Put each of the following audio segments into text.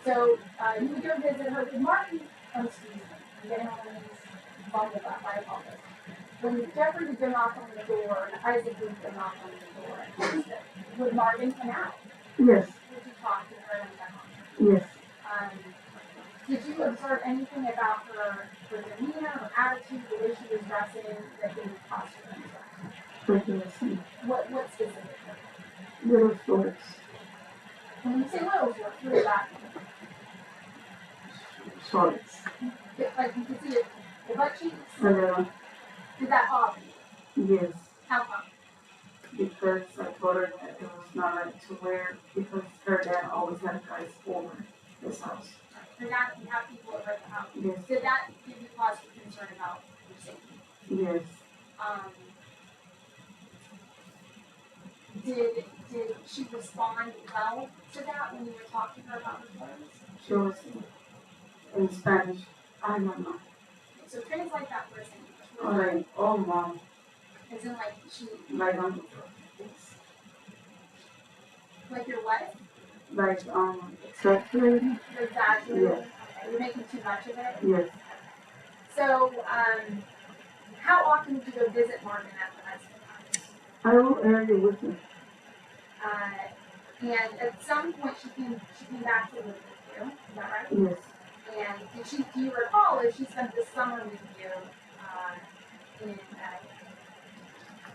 So you would go visit her. Did Martin, excuse me, I'm getting all these bundled up. I apologize. When Jeffrey would go knock on the door, and Isaac would go knock on the door, would Marvin come out? Yes. Would you talk to her and check on her? Yes. Did you observe anything about her demeanor, her attitude, the way she was dressing, that gave you cause for concern? What specifically? Little shorts. When you say little shorts, what is that? Shorts. Like you could see it, the butt cheeks? Did that bother you? Yes. How come? Because I told her that it was not right to wear, because her dad always had guys over his house. Her dad can have people over at the house. Yes. Did that give you cause for concern about your safety? Yes. Did she respond well to that when you were talking to her about her clothes? She was in Spanish. I don't know. So translate that for a second. Alright, oh mom. As in like she... Like Like your what? Like exaggerating. You're exaggerating? Yes. Okay. You're making too much of it? Yes. So, how often would you go visit Marvin at the husband house? I will area with him. And at some point she came back to live with you, is that right? Yes. And do you recall if she spent the summer with you in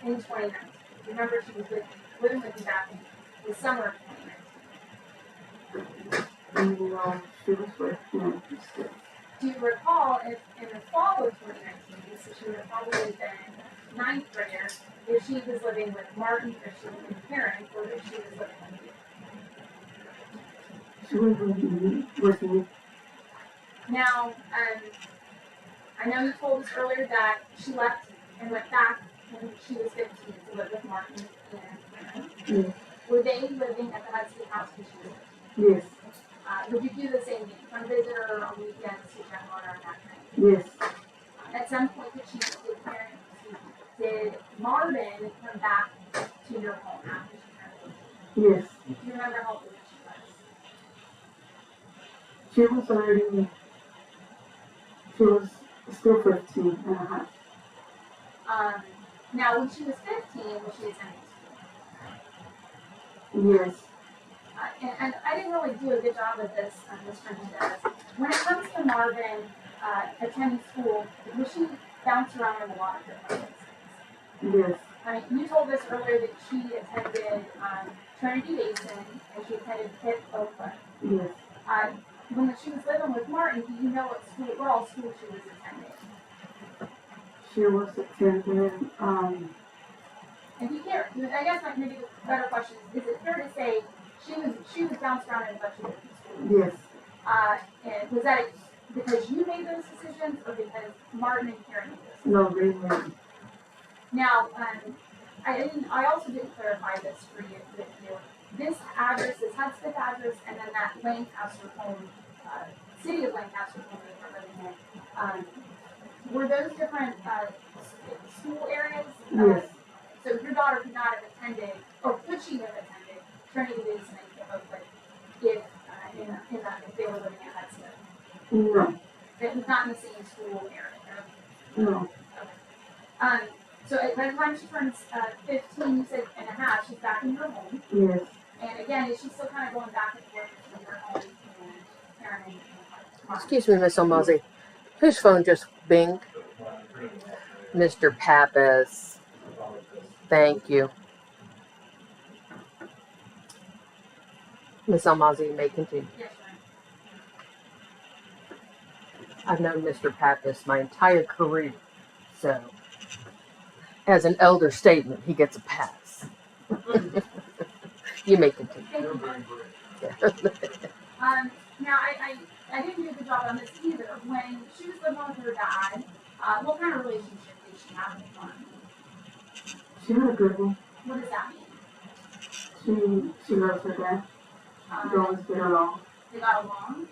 2019? Remember she was living with you back in the summer of 2019? No, she was with him. Do you recall if in the fall of 2019, so she would have probably been ninth grader, if she was living with Martin, if she was living with Karen, or if she was living with you? She was with me. Now, I know you told us earlier that she left and went back when she was 15 to live with Martin and Karen. Yes. Were they living at the Hudson house when she was 15? Yes. Would you do the same thing? Come visit her on weekends to check on her and that kind of thing? Yes. At some point, did Marvin come back to your home after she married? Yes. Do you remember how old she was? She was still 15 and a half. Now, when she was 15, was she attending school? Yes. And I didn't really do a good job with this, Ms. Fernandez. When it comes to Marvin attending school, was she bounce around in a lot of different places? Yes. I mean, you told us earlier that she attended Trinity Basin and she attended Pitt Oakland. Yes. When she was living with Martin, do you know what all school she was attending? She was attending, If you can't, I guess maybe the better question is it fair to say she was bounced around in a bunch of different schools? Yes. And was that because you made those decisions or because Martin and Karen made those decisions? No, really. Now, I also didn't clarify this for you with you. This address, this Hudspeth address, and then that Lancaster home, city of Lancaster home that we're living in, were those different school areas? Yes. So your daughter could not have attended, or could she have attended Trinity Basin and Oakland if they were living at Hudspeth? No. It was not in the same school area. No. Okay. So by the time she turns 15, you said and a half, she's back in her home. Yes. And again, is she still kind of going back and forth between her home and Karen and Martin? Excuse me, Miss Almazi. Whose phone just binged? Mr. Pappas. Thank you. Miss Almazi, you may continue. Yes, ma'am. I've known Mr. Pappas my entire career, so as an elder statesman, he gets a pass. You may continue. Now, I didn't do a good job on this either. When she was living with her dad, what kind of relationship did she have with Martin? She had a good one. What does that mean? She loves her dad. They always get along. They got along?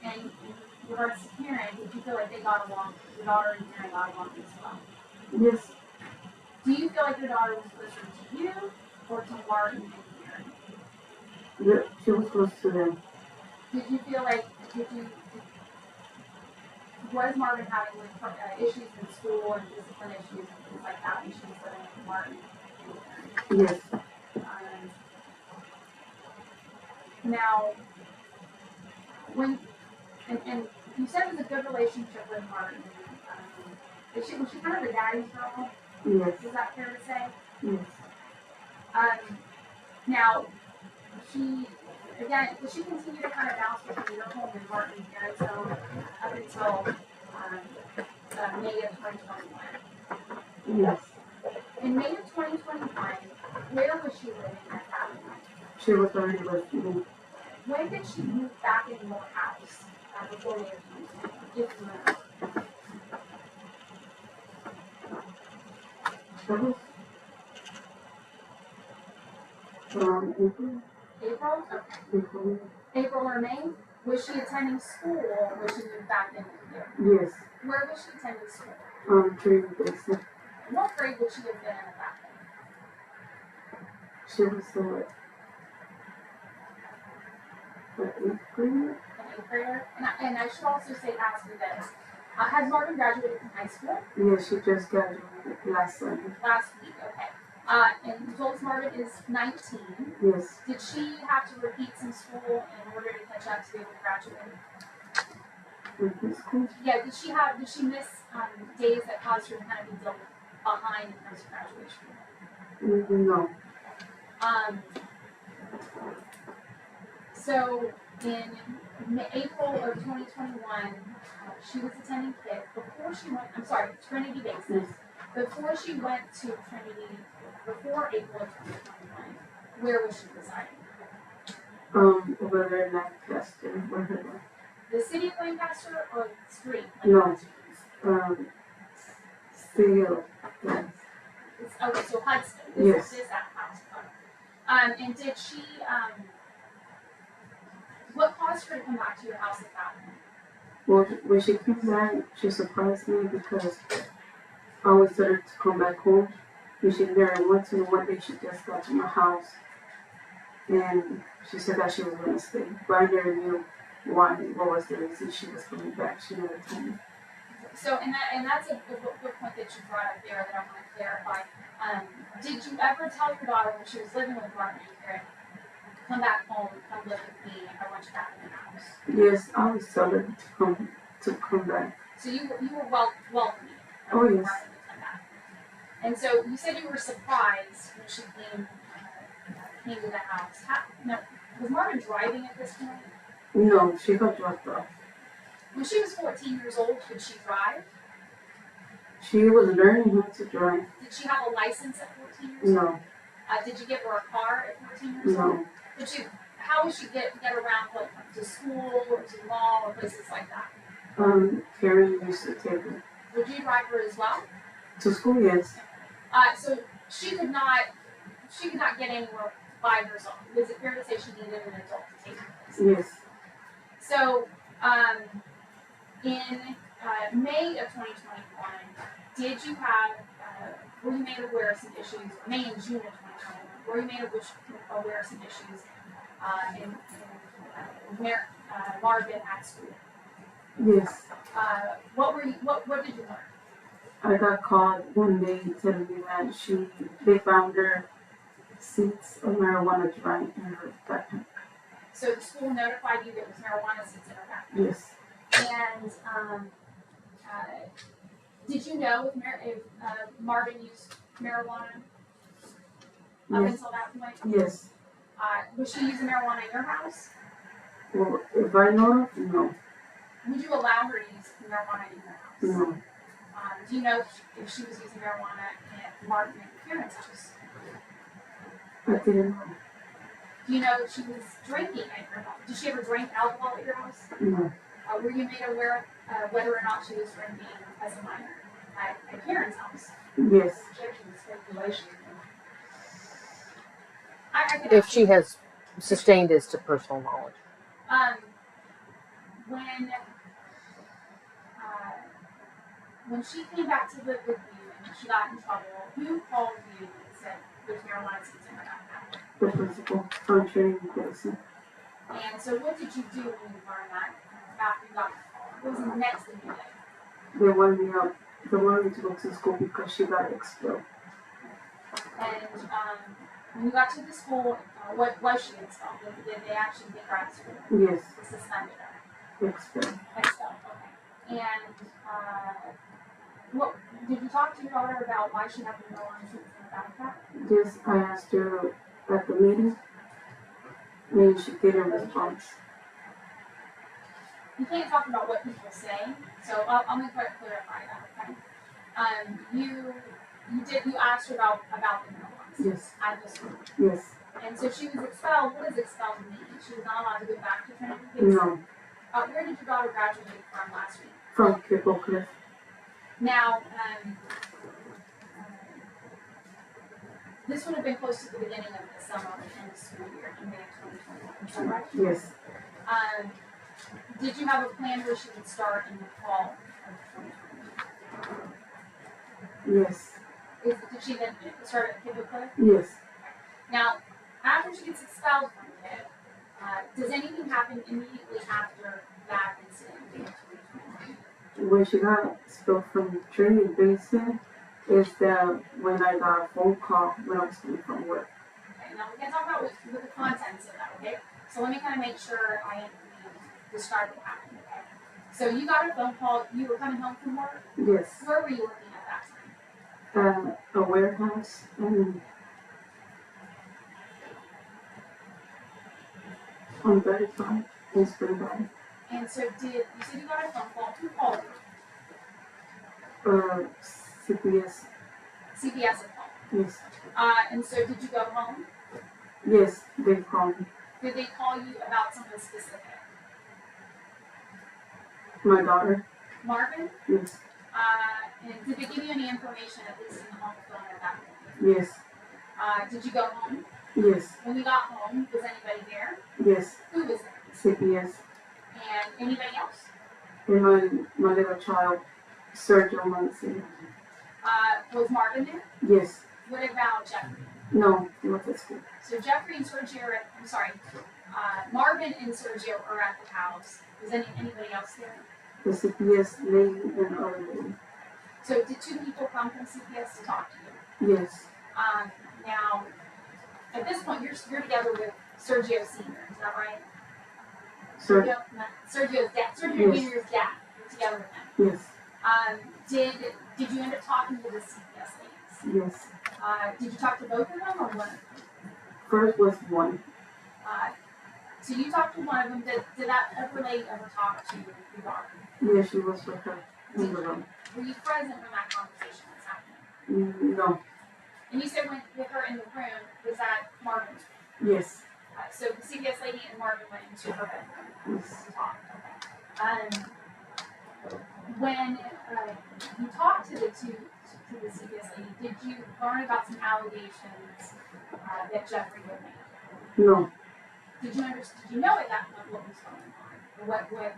And in regards to Karen, did you feel like they got along? Your daughter and Karen got along as well? Yes. Do you feel like your daughter was closer to you or to Martin and Karen? Yeah, she was close to them. Did you feel like, was Marvin having issues in school and discipline issues and things like that when she was living with Martin? Yes. Now, and you said it was a good relationship with Martin. Was she kind of a daddy's girl? Yes. Is that fair to say? Yes. Now, does she continue to kind of bounce between your home and Martin's parents' home up until May of 2021? Yes. In May of 2021, where was she living at that point? She was already with me. When did she move back in your house before May of 2021? If you remember. That was around April. April? Okay. April or May? Was she attending school when she moved back in with you? Yes. Where was she attending school? Training basic. What grade would she have been in at that point? She was the 8th grader. An 8th grader? And I should also ask you this. Has Marvin graduated from high school? Yes, she just graduated last Sunday. Last week, okay. And you told us Marvin is 19. Yes. Did she have to repeat some school in order to catch up to be able to graduate? Repeat school? Yeah, did she miss days that caused her to kind of be behind in terms of graduation? No. So in April of 2021, she was attending KIT Trinity Basis. Yes. Before she went to Trinity, before April of 2021, where was she residing? Over there in Lancaster, where her life. The city of Lancaster or the street? No. Still. Yes. Okay, so Hudson. Yes. This that house. And did she, what caused her to come back to your house at that point? Well, when she came back, she surprised me because I always told her to come back home. And she never went to. One day she just got to my house and she said that she was going to stay. But I never knew why, what was the reason she was coming back. She never told me. So, and that's a good point that you brought up there that I want to clarify. Did you ever tell your daughter when she was living with Martin and Karen, come back home, come live with me, I want you back in the house? Yes, I always told her to come back. So you were welcoming. Oh, yes. And so you said you were surprised when she came to the house. Was Marvin driving at this point? No, she got dropped off. When she was 14 years old, could she drive? She was learning how to drive. Did she have a license at 14 years old? No. Did you give her a car at 14 years old? No. How would she get around, like, to school or to the mall or places like that? Karen used to take her. Would you drive her as well? To school, yes. So she could not get anywhere by herself. Was it fair to say she needed an adult to take her? Yes. So, in May of 2021, did you have, were you made aware of some issues, May and June of 2021, were you made aware of some issues in Marvin at school? Yes. What did you learn? I got called one day telling me that they found her seeds of marijuana drying in her backpack. So the school notified you there was marijuana seeds in her backpack? Yes. And did you know if Marvin used marijuana up until that point? Yes. Was she using marijuana in your house? Well, if I know of, no. Would you allow her to use marijuana in your house? No. Do you know if she was using marijuana at Martin and Karen's house? I didn't know. Do you know if she was drinking at your house? Did she ever drink alcohol at your house? No. Were you made aware of whether or not she was drinking as a minor at Karen's house? Yes. Speculation. If she has sustained as to personal knowledge. When she came back to live with you and she got in trouble, who called you and said there's marijuana seeds in her backpack? The principal on training medicine. And so what did you do when you learned that after you got the call? What was the next thing you did? They wanted me up. They wanted me to go to school because she got expelled. And when you got to the school, what was she expelled? Did they actually get her out of school? Yes, They suspended her. expelled. Expelled, okay. And what did you talk to your daughter about why she had no on anything about that? Yes, I asked her at the meeting, and she didn't respond. You can't talk about what people say, so I'm gonna clarify that, okay? You asked her about the no-ones Yes, at the school. yes, And so she was expelled. What does expelled mean? She was not allowed to go back to Trinity? no, Where did your daughter graduate from last week? from Kirkle Cliff. Now, this would have been close to the beginning of the summer and the school year in May of 2021. Is that right? Yes, Did you have a plan where she would start in the fall of 2020? yes, Did she then start at Kirkle Cliff? yes. Now, after she gets expelled from it, does anything happen immediately after that incident in 2020? When she got expelled from Trinity Basin, is that when I got a phone call when I was coming from work. Okay, now we can talk about what the contents of that, okay? So let me kind of make sure I describe what happened, okay? So you got a phone call, you were coming home from work? Yes, Where were you working at that time? a warehouse and on Verify in Spring Valley. And so you said you got a phone call, who called you? CPS. CPS had called. Yes, And so did you go home? yes, they called me. Did they call you about something specific? My daughter. Marvin? Yes, And did they give you any information, at least in the home phone at that point? yes, Did you go home? yes, When you got home, was anybody there? yes. Who was there? CPS. And anybody else? And my little child, Sergio Muncie. Was Marvin there? Yes. What about Jeffrey? No, not at school. So Jeffrey and Sergio are Marvin and Sergio are at the house. Was anybody else there? The CPS lady and other lady. So did two people come from CPS to talk to you? Yes, Now, at this point, you're together with Sergio Sr., is that right? Sergio. Sergio's dad. Sergio Yes. Jr.'s dad. You're together with him. Yes, Did you end up talking to the CPS ladies? yes. Did you talk to both of them or one of them? First was one. So you talked to one of them. Did that lady ever talk to your daughter? Yes, she was with her in the room. Were you present when that conversation was happening? No. And you said with her in the room, was that Marvin? Yes, So the CPS lady and Marvin went into her bedroom yes. to talk. Okay. When you talked to the CPS lady, did you learn about some allegations that Jeffrey had made? No, Did you know at that point what was going on, or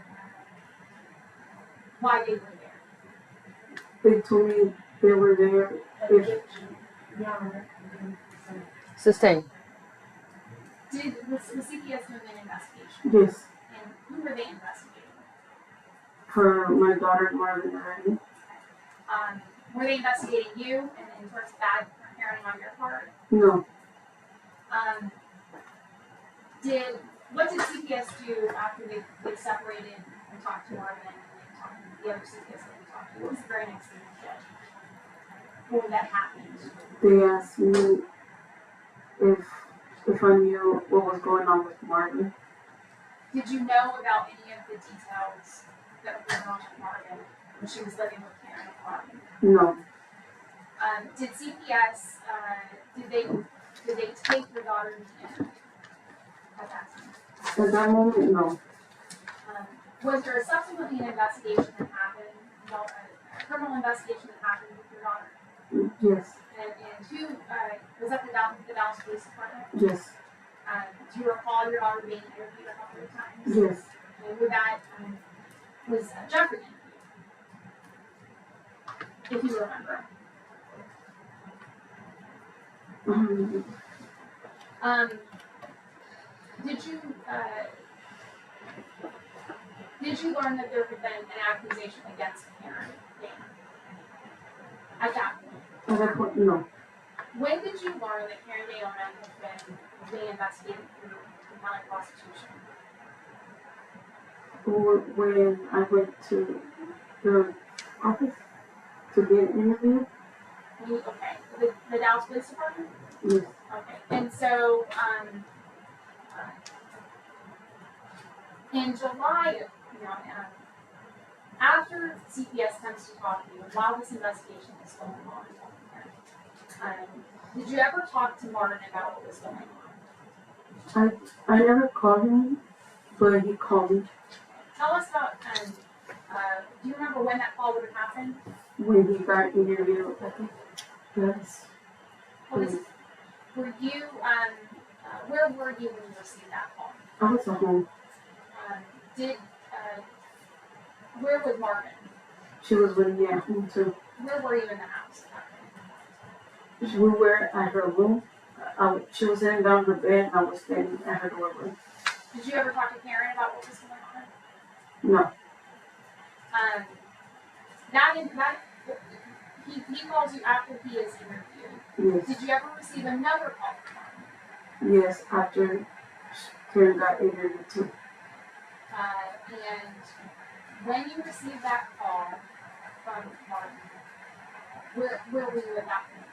why they were there? they told me they were there if Sustain. Did was the CPS doing an investigation? yes, And who were they investigating? for my daughter Marvin already. Were they investigating you and in terms of bad parenting on your part? No, What did CPS do after they separated and talked to Marvin and they talked to the other CPS that we talked to? What was the very next thing they did? When that happened? they asked me if I knew what was going on with Marvin. Did you know about any of the details that were going on with Marvin when she was living with Karen and Marvin? No, Did CPS did they take your daughter in at that time? at that moment, no. Was there subsequently an investigation that happened, a criminal investigation that happened with your daughter? Yes, And who was that the Dallas Police Department? yes, Do you recall your daughter being interviewed a couple of times? yes, And with that was Jeffrey interviewed, if you remember. did you learn that there had been an accusation against Karen Dana at that point? At that point, no. When did you learn that Karen Dana had been being investigated through county prostitution? When I went to the office to get an interview. Okay, the Dallas Police Department? Yes. Okay, and so in July, after CPS comes to talk to you, while this investigation is going on, did you ever talk to Martin about what was going on? I never called him, but he called me. Tell us about, do you remember when that call would have happened? When he got interviewed, I think that's. Were you, where were you when you received that call? I was at home. Where was Marvin? She was with me at home too. Where were you in the house? We were at her room. She was sitting down on her bed. I was standing at her doorway. Did you ever talk to Karen about what was going on? No. He calls you after he is interviewed. Yes. Did you ever receive another call from Martin? Yes, after Karen got interviewed too. And when you received that call from Martin, where were you at that point?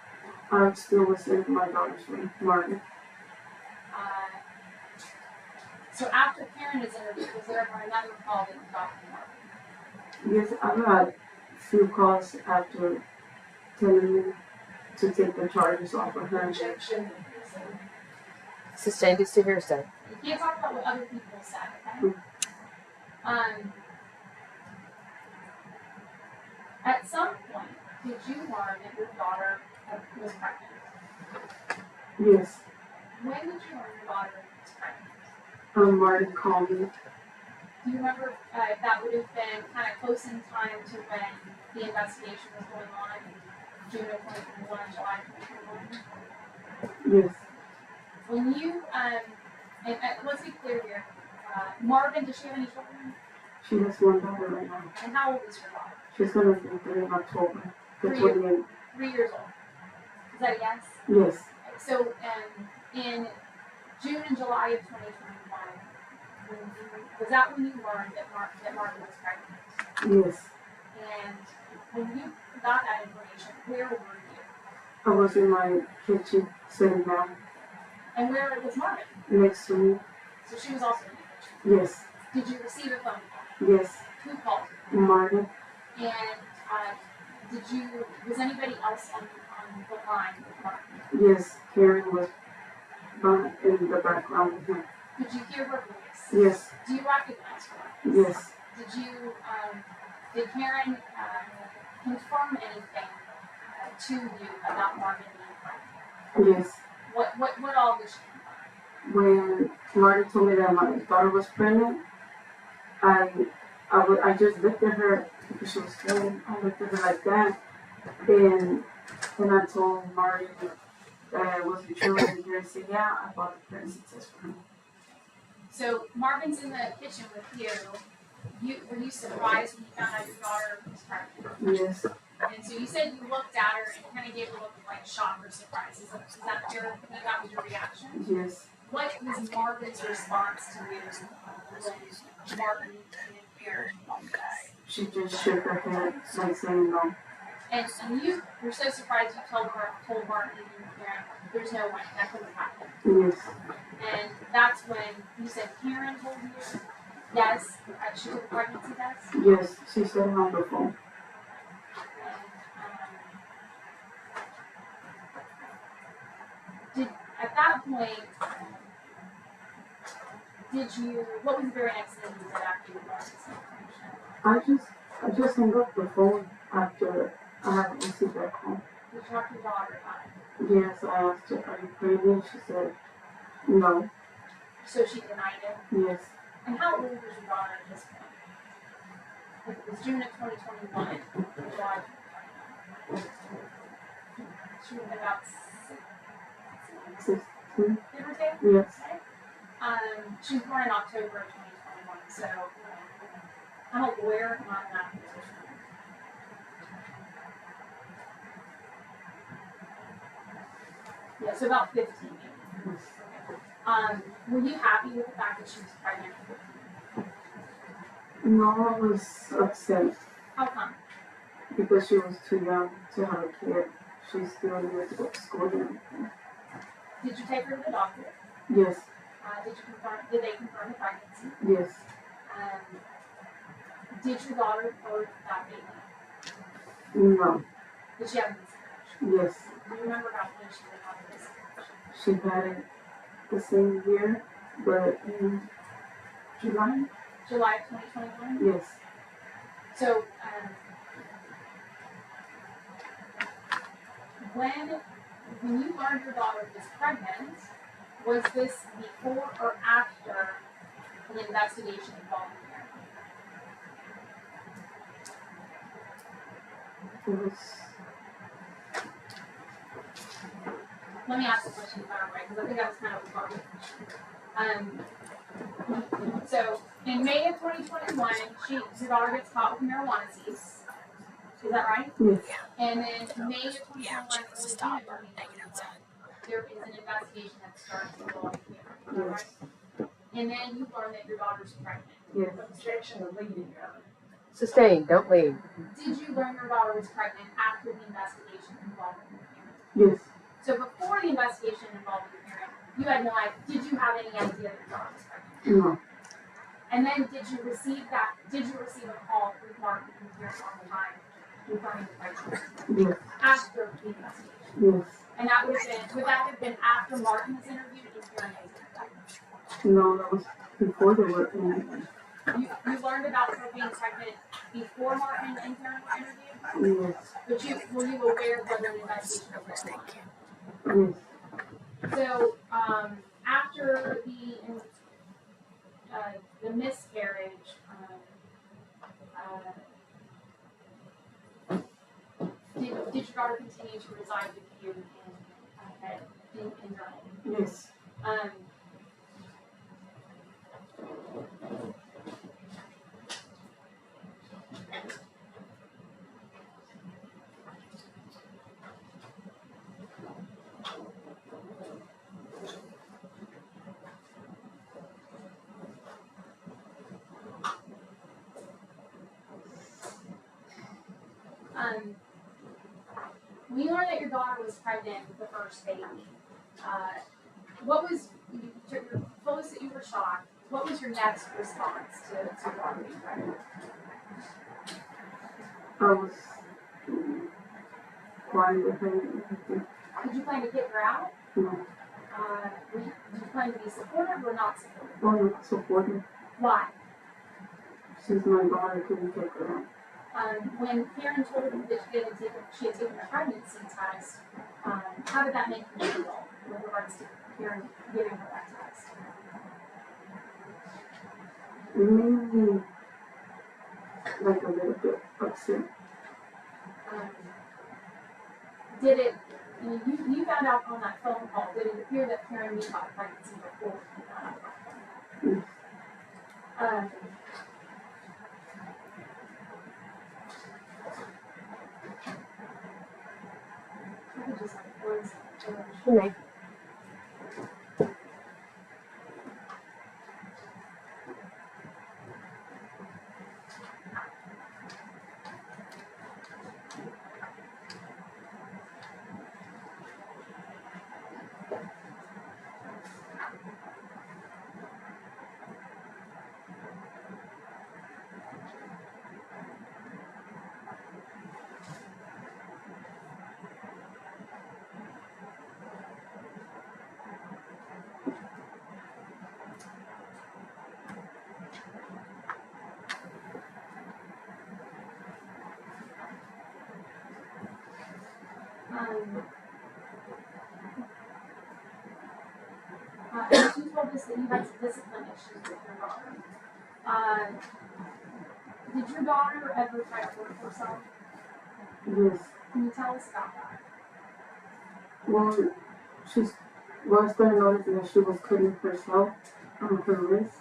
I still was in my daughter's room, Martin. So after Karen is interviewed, was there ever another call that you got from Martin? Yes, I got a few calls after telling me to take the charges off of her. Sustained as to hearsay. You can't talk about what other people said, okay? At some point, did you learn that your daughter was pregnant? Yes. When did you learn your daughter was pregnant? Martin called me. Do you remember if that would have been kind of close in time to when the investigation was going on? June of 2021, July 2021? Yes. When you, and let's be clear here, Marvin, does she have any children? She has one daughter right now. And how old is your daughter? She's going to be 3 in October. 3 years old. Is that a yes? Yes. So in June and July of 2021, was that when you learned that Marvin was pregnant? Yes. And when you got that information, where were you? I was in my kitchen sitting down. And where was Marvin? Next to me. So she was also in the kitchen? Yes. Did you receive a phone call? Yes. Who called you? Martin. And was anybody else on the line with Martin? Yes, Karen was in the background with him. Did you hear her voice? Yes. Do you recognize her? Yes. Did Karen confirm anything to you about Marvin being pregnant? Yes. What all did she confirm? When Martin told me that my daughter was pregnant, I just looked at her because she was pregnant. I looked at her like that, and then I told Martin that it wasn't true, and he said, "Yeah, I bought the pregnancy test for him." So Marvin's in the kitchen with you. Were you surprised when you found out your daughter was pregnant? Yes. And so you said you looked at her and kind of gave a look of like shock or surprise. Is that that was your reaction? Yes. What was Marvin's response to you when Marvin didn't hear? She just shook her head, like saying no. And you were so surprised you told Martin and Karen, there's no way that could have happened. Yes. And that's when you said Karen told you, yes, she took a pregnancy test? Yes, she said it on the phone. At that point, what was the very next thing you did after you got this information? I just hung up the phone after I had received that call. You talked to your daughter about it? Yes, I asked her, "Are you pregnant?" She said, "No." So she denied it? Yes. And how old was your daughter at this point? It was June of 2021, July 2021. She would have been about 16. 16. Give or take? Yes. Okay. She was born in October of 2021, so I'm a lawyer, not an acquisition. Yeah, so about 15 maybe. Were you happy with the fact that she was pregnant at 15? No, I was upset How come? because she was too young to have a kid. She still needed to go to school and everything. Did you take her to the doctor? Yes, Did they confirm the pregnancy? yes, Did your daughter birth that baby? no, Did she have a miscarriage? yes. Do you remember about when she would have a miscarriage? She had it the same year, but in July? July of 2021? Yes, So, when you learned your daughter was pregnant, was this before or after an investigation involving her? it was, Let me ask the question if I'm right, because I think that was kind of a part of the question. So, in May of 2021, your daughter gets caught with marijuana seeds. Is that right? yes, And then May of 2021, early June of 2021, there is an investigation that starts involving you. Is that yes, right? And then you learn that your daughter's pregnant. yes, Objection of leaving your other. Sustained, don't leave. Did you learn your daughter was pregnant after the investigation involving your parent? yes, So before the investigation involving your parent, you had no idea. Did you have any idea that your daughter was pregnant? no, And then did you receive a call from Mark and your parent on the time confirming the pregnancy? yes, After the investigation. yes. And that would that have been after Martin was interviewed and Karen was interviewed? No, that was before they were interviewed. You learned about her being pregnant before Martin and Karen were interviewed? Yes, But were you aware of whether the investigation was going on? yes, So, after the miscarriage, did your daughter continue to reside with you in Germany? yes. When you learned that your daughter was pregnant with the first baby, what was you told us that you were shocked? What was your next response to your daughter being pregnant? I was crying with her and everything. Did you plan to get her out? No, Did you plan to be supportive or not supportive? well, not supportive. Why? She's my daughter, couldn't take her out. When Karen told you that she had taken a pregnancy test, how did that make you feel with regards to Karen giving her that test? It made me like a little bit upset. Did it, you found out on that phone call, did it appear that Karen knew about pregnancy before you found out about pregnancy? Yes. I could just like one second. You may. You told us that you had some discipline issues with your daughter. Did your daughter ever try to hurt herself? Yes. Can you tell us about that? Well, I started noticing that she was cutting herself on her wrist.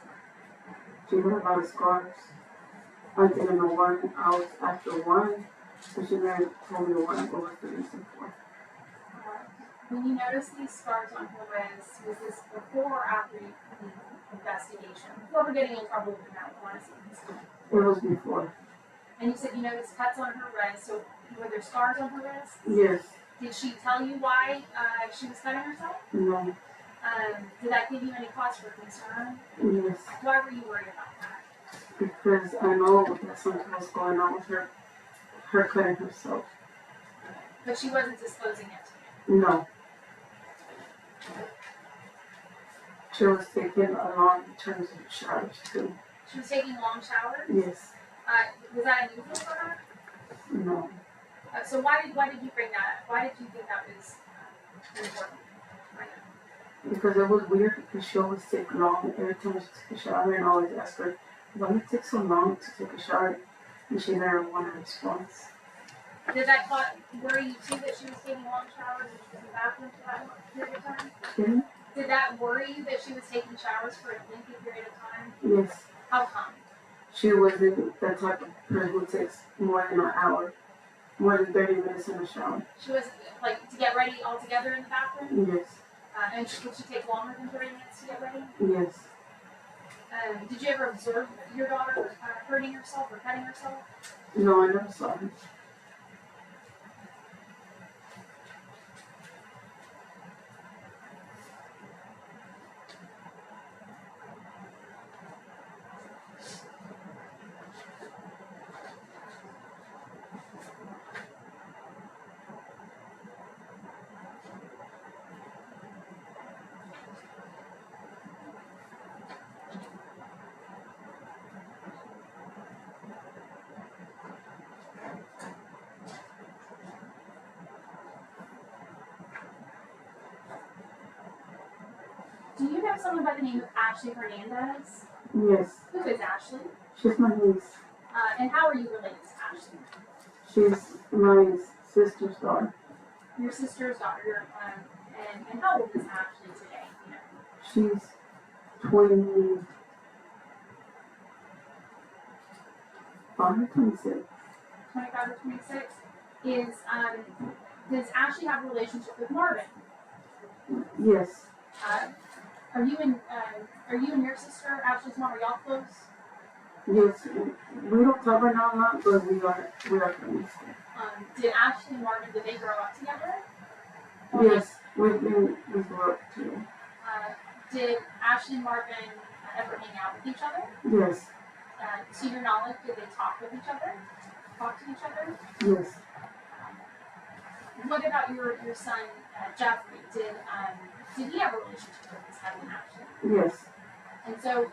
She had a lot of scars. I didn't know why. I was after one, but she never told me what was the reason for. When you noticed these scars on her wrist, was this before or after the investigation? Before we're getting in trouble with the marijuana scene. It was before. And you said you noticed cuts on her wrist, so were there scars on her wrist? Yes. Did she tell you why she was cutting herself? No. Did that give you any cause for concern? Yes. Why were you worried about that? Because I know that something was going on with her cutting herself. But she wasn't disclosing it to No. She was taking a long terms of showers too. you. She was taking long showers? Yes. Was that unusual for her? No. So why did you bring that up? Why did you think that was important? Because it was weird because she always take long every time she took a shower and I always ask her, why do you take so long to take a shower? And she never wanted a response. Did that worry you too that she was taking long showers and she was in the bathroom for that period of time? Hmm? Did that worry you that she was taking showers for a lengthy period of time? Yes. How come? She wasn't that type of person who takes more than an hour, more than 30 minutes in the shower. She was like to get ready all together in the bathroom? Yes. And would she take longer than 30 minutes to get ready? Yes. Did you ever observe your daughter hurting herself or cutting herself? No, I never saw her. Do you know someone by the name of Ashley Hernandez? Yes. Who is Ashley? She's my niece. And how are you related to Ashley? She's my sister's daughter. Your sister's daughter. And how old is Ashley today? You know? She's 25 or 26. 25 or 26. Does Ashley have a relationship with Marvin? Yes. Are you and your sister, Ashley's mom, are y'all close? Yes. We don't talk right now a lot, but we are friends. Did Ashley and Marvin, did they grow up together? Yes. We grew up together. Did Ashley and Marvin ever hang out with each other? Yes. To your knowledge, did they talk with each other? Talk to each other? Yes. What about your son, Jeffrey? Did he have a relationship with his cousin Ashley? Yes. And so,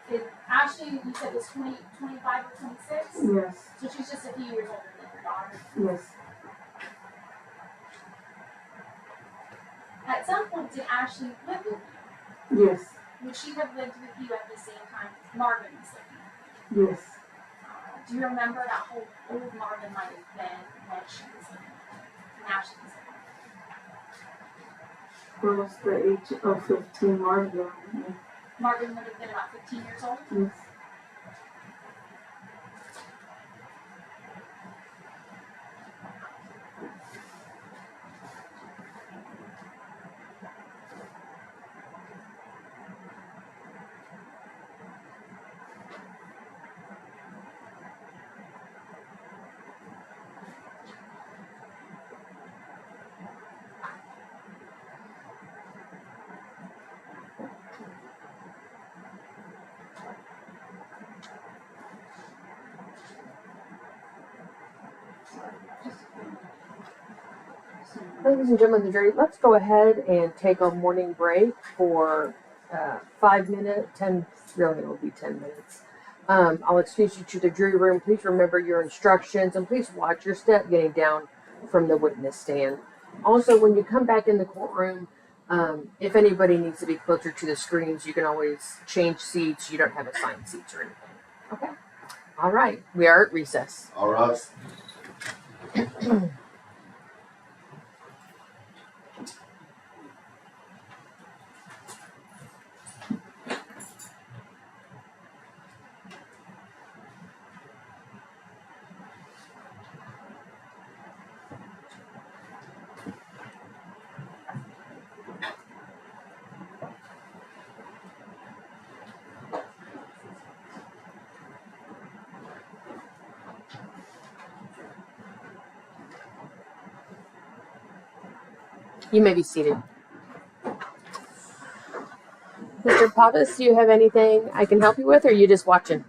did Ashley, you said was 25 or 26? Yes. So she's just a few years older than your daughter. Yes. At some point, did Ashley live with you? Yes. Would she have lived with you at the same time Marvin was living with you? Yes. Do you remember how old Marvin might have been when she was living with him? And Ashley was living with him? It was the age of 15 Marvin. Marvin would have been about 15 years old? Yes. Ladies and gentlemen of the jury, let's go ahead and take our morning break for 5 minutes, 10, really it will be 10 minutes. I'll excuse you to the jury room. Please remember your instructions and please watch your step getting down from the witness stand. Also, when you come back in the courtroom, if anybody needs to be closer to the screens, you can always change seats. You don't have assigned seats or anything. Okay? All right. We are at recess. All right. You may be seated. Mr. Pappas, do you have anything I can help you with, or are you just watching?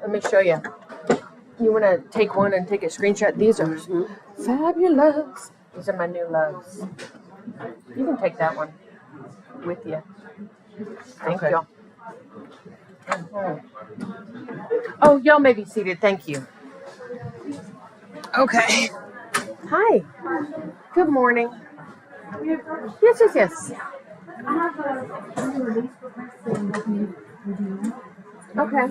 Let me show you. You want to take one and take a screenshot? These are fabulous. These are my new loves. You can take that one with you. Thank you. Oh, y'all may be seated. Thank you. Okay. Hi. Good morning. Yes, yes, yes. Okay.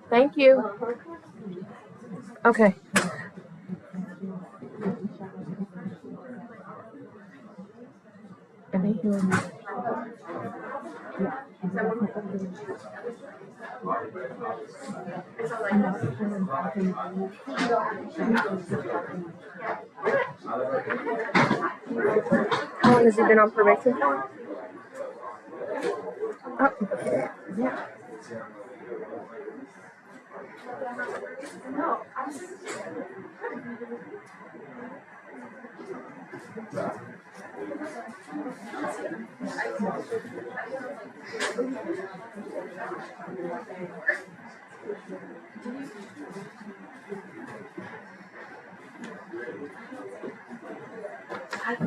Thank you. Okay. How long has he been on probation for? Oh, yeah.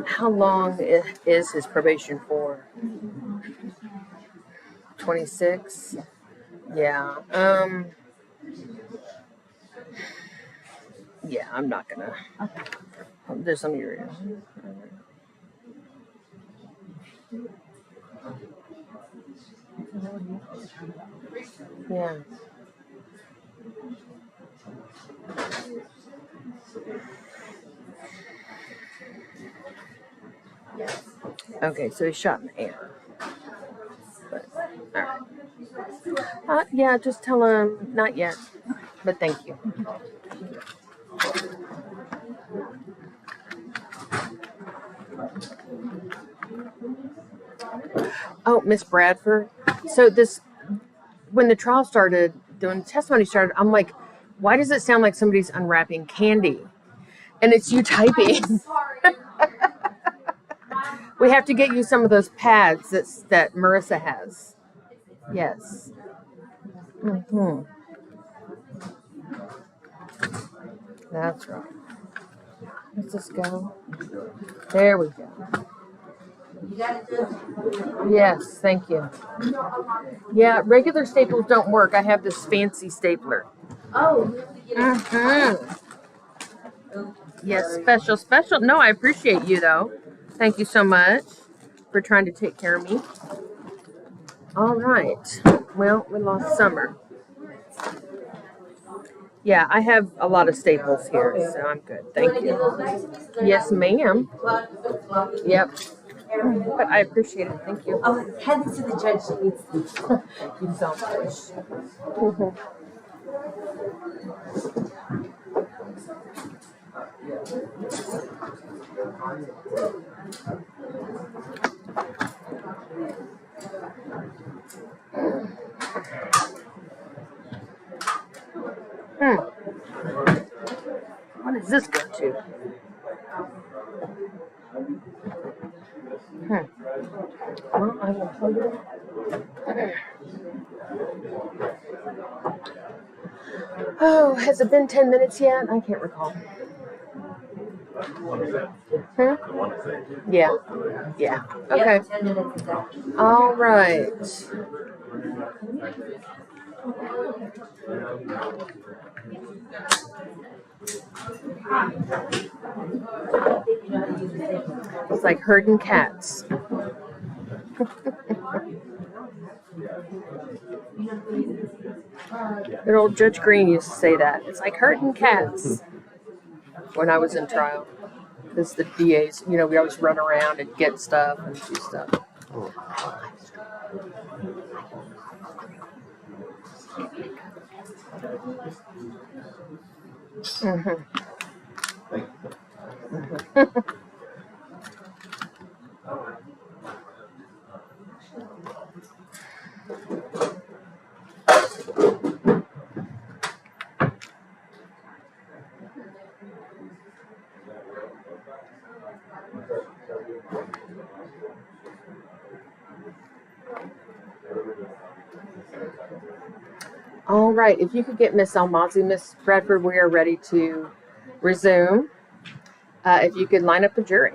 How long is his probation for? 26? Yeah. Yeah, I'm not gonna. There's some of your. Yeah. Okay, so he's shot in the air. But, all right. Yeah, just tell him not yet. But thank you. Oh, Miss Bradford. So when the trial started, when the testimony started, I'm like, why does it sound like somebody's unwrapping candy? And it's you typing. We have to get you some of those pads that Marissa has. Yes. Mm-hmm. That's right. Let's just go. There we go. Yes, thank you. Yeah, regular staples don't work. I have this fancy stapler. Oh. Mm-hmm. Yes, special. No, I appreciate you, though. Thank you so much for trying to take care of me. All right. Well, we lost Summer. Yeah, I have a lot of staples here, so I'm good. Thank you. Yes, ma'am. Yep. But I appreciate it. Thank you. Oh, head to the judge. She needs to. You so much. What does this go to? Well, I will plug it in. Oh, has it been 10 minutes yet? I can't recall. Yeah. Yeah. Okay. Yep, 10 minutes exactly. All right. It's like herding cats. Good old Judge Green used to say that. It's like herding cats when I was in trial. Because the DAs, we always run around and get stuff and do stuff. Mm-hmm. All right. If you could get Miss Almazi, Miss Bradford, we are ready to resume. If you could line up the jury.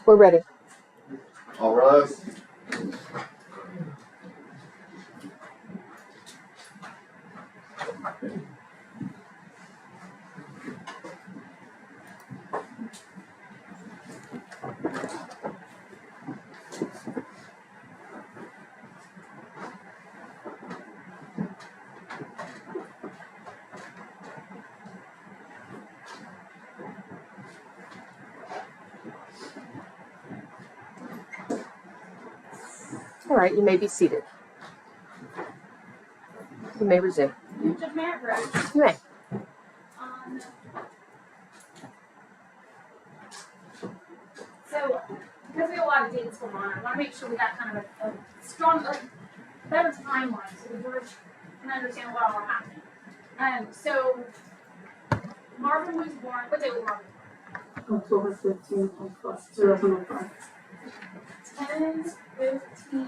We're ready. All right. All right. You may be seated. You may resume. Judge Maverick, You may. So, because we have a lot of dates going on, I want to make sure we got kind of a strong, better timeline so the judge can understand what all happened. So, Marvin was born, what day was Marvin? October 15th, 2005. 10/15/2005.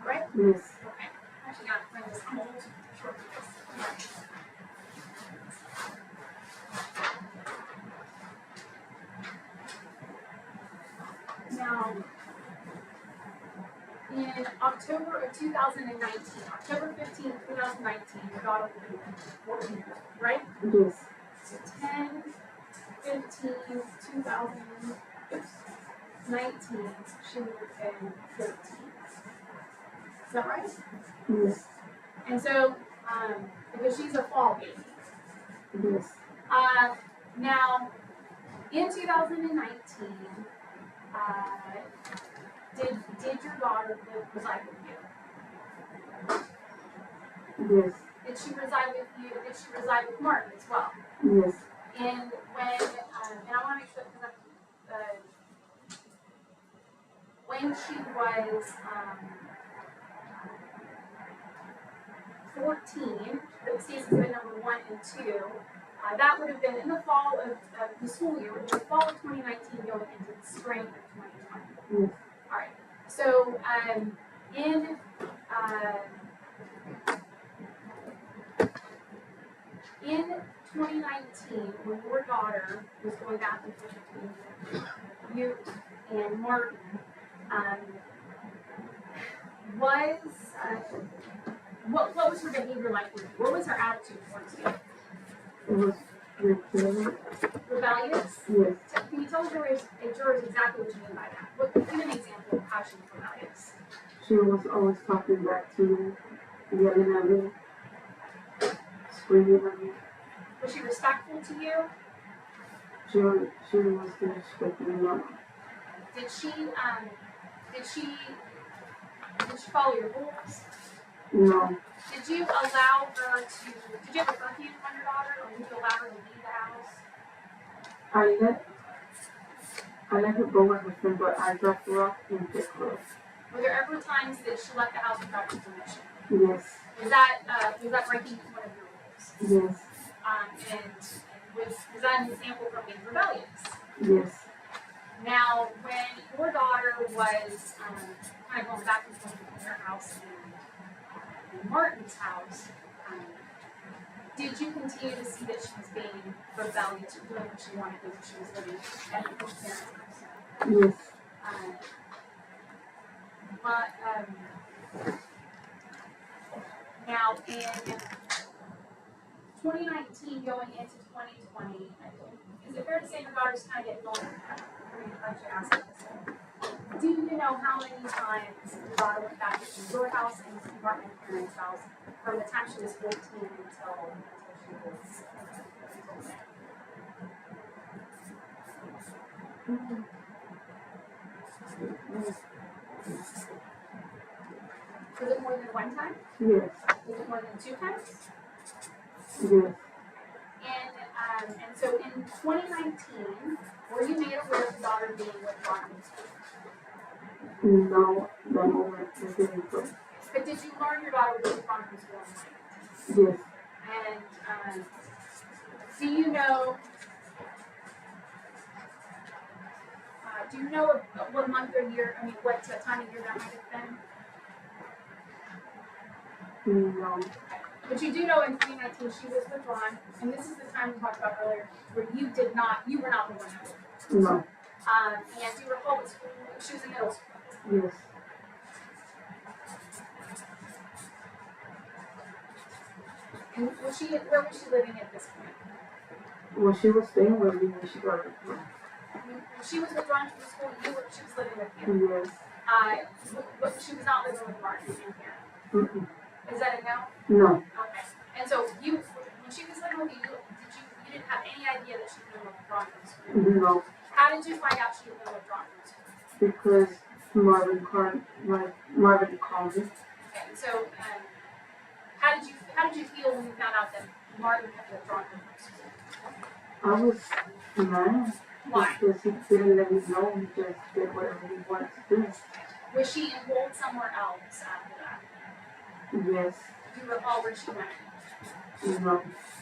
Right? Yes. Okay. Actually, got to bring this I'm old. Short. Now, in October of 2019, October 15th, 2019, your daughter will be 14 years old, right? Yes. So 10/15/2019, she would have been 13. Is that right? Yes. And so, because she's a fall baby. Yes. Now, in 2019, did your daughter reside with you? Yes. Did she reside with you? Did she reside with Martin as well? Yes. And when, and I want to make sure because when she was 14, the exhibit number 1 and 2, That would have been in the fall of the school year, the fall of 2019 going into the spring of 2020. Yes. All right. So in in 2019, when your daughter was going back and forth between you and Martin, was what was her behavior like with you? What was her attitude towards you? It was rebellious. Rebellious? Yes. So can you tell jurors exactly what you mean by that? What, give me an example of how she was rebellious. She was always talking back to me, yelling at me, screaming at me. Was she respectful to you? She was disrespecting me. No. Did she follow your rules? No. Did you allow her to? Did you have a curfew on your daughter, or did you allow her to leave the house? I let her go with her friend, but I dropped her off and picked her up. Were there ever times that she left the house without your permission? Yes. Was that breaking one of your rules? Yes. And was that an example from being rebellious? Yes. Now, when your daughter was kind of going back and forth between your house and Martin's house, did you continue to see that she was being rebellious or doing what she wanted to do when she was living at her parents' house? Yes. Now, in 2019 going into 2020, is it fair to say your daughter's kind of getting older? I should ask this. Do you know how many times your daughter went back to your house and to Martin's parents' house from the time she was 14 until she was Was it more than one time? Yes. Was it more than two times? Yes. And so in 2019, were you made aware of your daughter being withdrawn from school? No, that moment I didn't go. But did you learn your daughter was withdrawn from school? Yes. And do you know what month or year? I mean, what time of year that might have been? No. But you do know in 2019 she was withdrawn, and this is the time we talked about earlier where you were not the one. No. And do you recall what school she was in middle school? Yes. And where was she living at this point? Well, she was staying with me when she got it. When she was withdrawn from the school, she was living with you. Yes. She was not living with Martin in here. Mm-mm. Is that a no? No. Okay. And so when she was living with you, you didn't have any idea that she was withdrawn from school? No. How did you find out she was withdrawn from school? Because Marvin called me. Okay. So how did you feel when you found out that Martin had withdrawn from school? I was mad. Why? Because he didn't let me know. He just did whatever he wanted to do. Was she enrolled somewhere else after that? Yes. Do you recall where she went? No.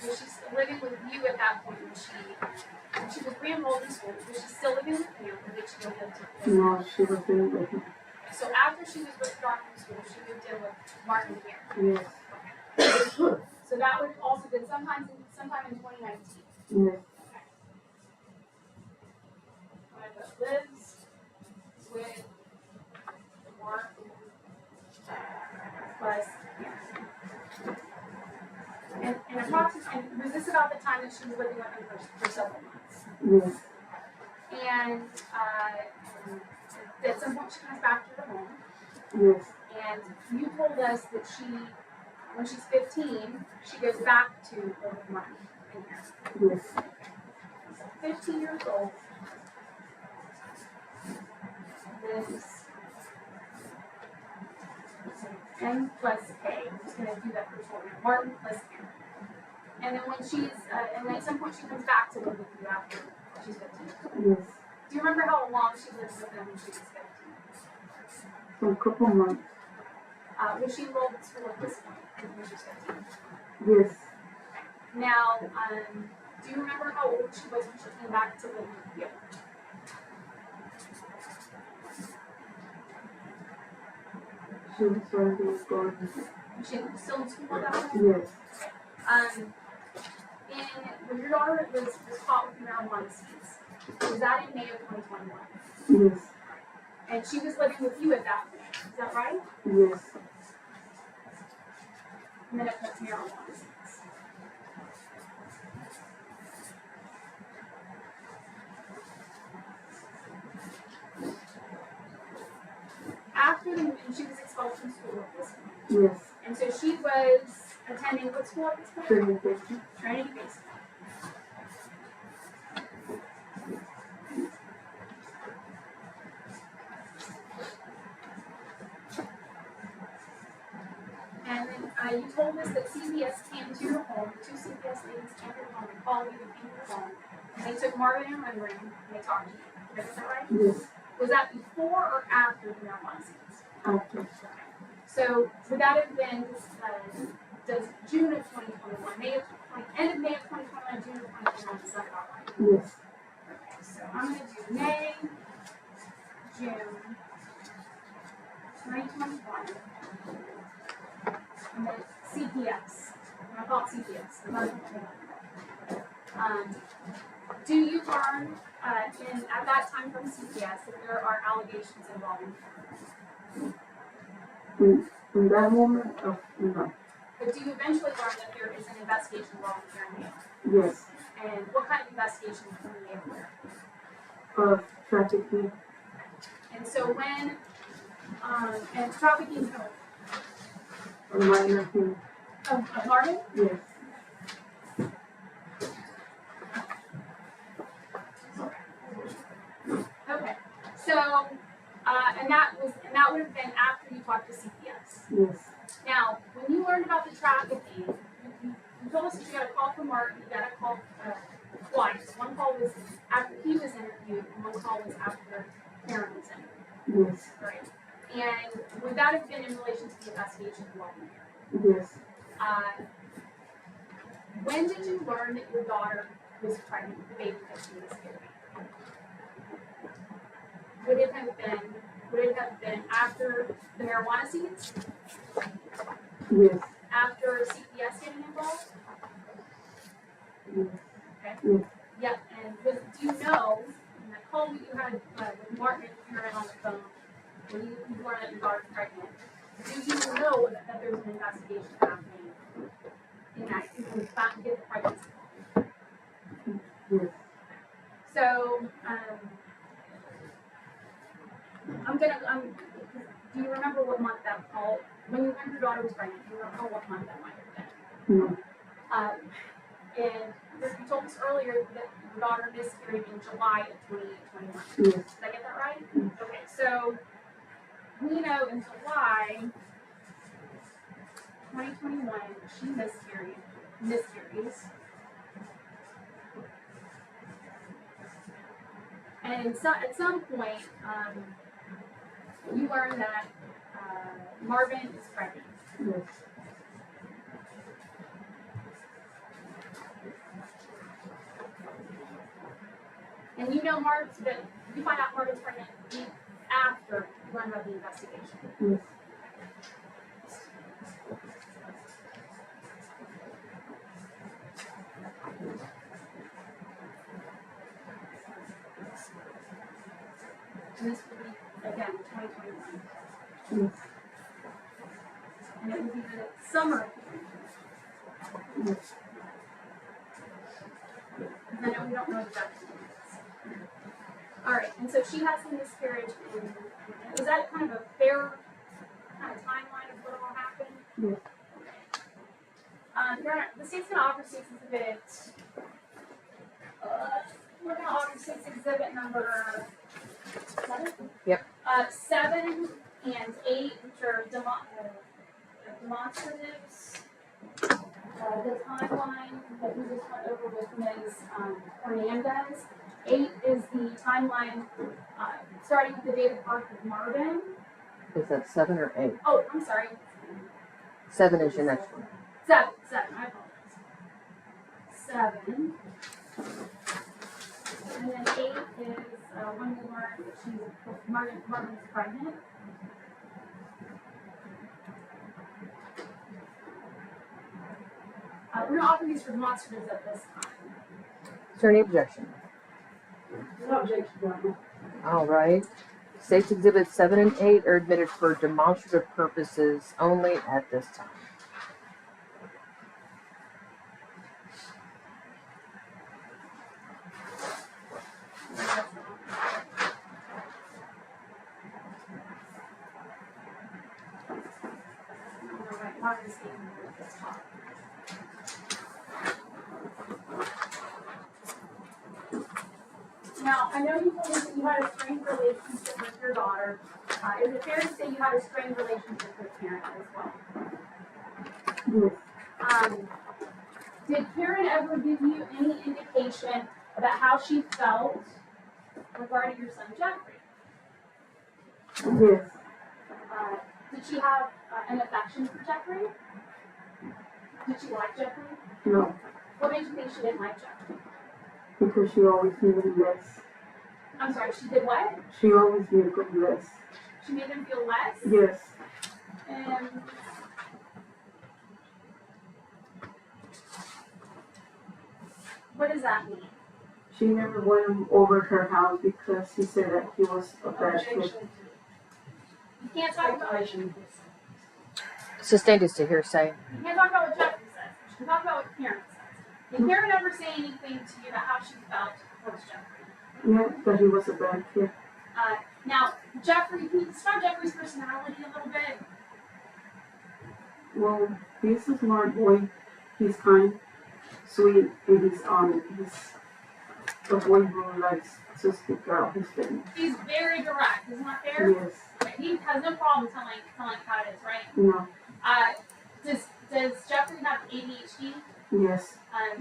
Was she living with you at that point when she was re-enrolled in school? Was she still living with you, or did she go into? No, she was in with me. So after she was withdrawn from school, she moved in with Martin here. Yes. Okay. So that would also been sometime in 2019. Yes. Lives with Martin plus and was this about the time that she was living with him for several months? Yes. And at some point she comes back to her home. Yes. And you told us that when she's 15, she goes back to live with Martin in here. Yes. So 15 years old. Lives N plus A. I'm just going to do that for short. Martin plus N. And then and then at some point she comes back to live with you after she's 15. Yes. Do you remember how long she lived with them when she was 15? For a couple months. Was she enrolled in school at this point when she was 15? Yes. Now, Do you remember how old she was when she came back to live with you? She was already gone. She was still in school at that point? Yes. When your daughter was caught with marijuana seeds, was that in May of 2021? Yes. And she was living with you at that point, is that right? Yes. And then it puts marijuana seeds. After and she was expelled from school at this point. Yes. And so she was attending what school at this point? Trinity. Trinity Basic. And then you told us that CPS came to your home, two CPS ladies came to your home, and called you and came to your home, and they took Marvin and Lynn and they talked to you. Is that right? Yes. Was that before or after the marijuana seeds? After. So would that have been does June of 2021, end of May of 2021, June of 2021, is that about right? Yes. Okay, so I'm going to do May, June, 2021, and then CPS. I'm going to call it CPS. Do you learn at that time from CPS that there are allegations involving In that moment, no. But do you eventually learn that there is an investigation involving Karen Hale? Yes. And what kind of investigation is being made there? Trafficking. And so when, and trafficking who? A minor thing. Of Marvin? Yes. Okay. So, and that would have been after you talked to CPS. Yes. Now, when you learned about the trafficking, you told us that you got a call from Mark, you got a call twice. One call was after he was interviewed, and one call was after Karen was interviewed. Yes. Right. And would that have been in relation to the investigation involving Karen? Yes. When did you learn that your daughter was pregnant with the baby that she was carrying? Would it have been after the marijuana seeds? Yes. After CPS getting involved? Yes. Okay. Yes. Yep. And do you know, in that call that you had with Martin and Karen on the phone, when you learned that your daughter was pregnant, do you know that there was an investigation happening in that you would get the pregnancy? Yes. So, do you remember what month that call, when you learned your daughter was pregnant, do you remember what month that might have been? No. And you told us earlier that your daughter miscarried in July of 2021. Yes. Did I get that right? Okay, so we know in July 2021, she miscarries. And at some point, you learn that Marvin is pregnant. Yes. And you know that you find out Marvin's pregnant after you learn about the investigation. Yes. And this would be, again, 2021. Yes. And it would be the summer of 2021. Yes. I know we don't know exactly. Alright, and so she has a miscarriage, and is that kind of a fair kind of timeline of what all happened? Yes. The state's going to offer state's exhibit. We're going to offer state's exhibit number 7? Yep. 7 and 8, which are demonstratives. The timeline that we just went over with Ms. Hernandez. 8 is the timeline starting with the date of birth of Marvin. Is that 7 or 8? Oh, I'm sorry. 7 is your next one. 7, I apologize. 7. And then 8 is when we learned that Martin's pregnant. We're going to offer these for demonstratives at this time. Is there any objection? No objection, Your Honor. All right. State's Exhibits 7 and 8 are admitted for demonstrative purposes only at this time. Martin's statement at this time. Now, I know you told me that you had a strained relationship with your daughter. Is it fair to say you had a strained relationship with Karen as well? Yes. Did Karen ever give you any indication about how she felt regarding your son Jeffrey? Yes. Did she have an affection for Jeffrey? Did she like Jeffrey? No. What made you think she didn't like Jeffrey? Because she always made him less. I'm sorry, she did what? She always made him less. She made him feel less? Yes. And what does that mean? She never went over her house because he said that he was a bad kid. You can't talk about Sustained is to hearsay. You can't talk about what Jeffrey says. You can talk about what Karen says. Did Karen ever say anything to you about how she felt towards Jeffrey? Yeah, that he was a bad kid. Now, Jeffrey, can you describe Jeffrey's personality a little bit? Well, he's a smart boy. He's kind, sweet, and he's a boy who likes to speak out his feelings. He's very direct, isn't that fair? Yes. Okay, he has no problem telling how it is, right? No. Does Jeffrey have ADHD? Yes.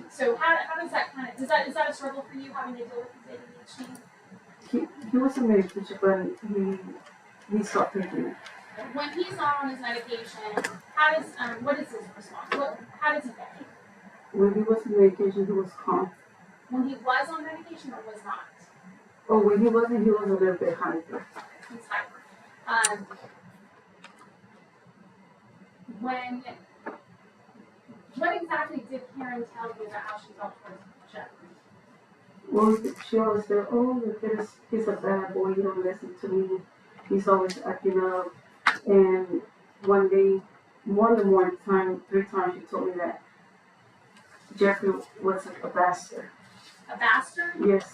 So how does that is that a struggle for you having to deal with his ADHD? He was on medication, but he stopped taking it. When he's not on his medication, how does what is his response? How does he behave? When he was on medication, he was calm. When he was on medication or was not? Oh, when he wasn't, he was a little bit hyper. He's hyper. What exactly did Karen tell you about how she felt towards Jeffrey? Well, she always said, oh, he's a bad boy, he don't listen to me. He's always acting up. And one day, more than one time, 3 times, she told me that Jeffrey was a bastard. A bastard? Yes.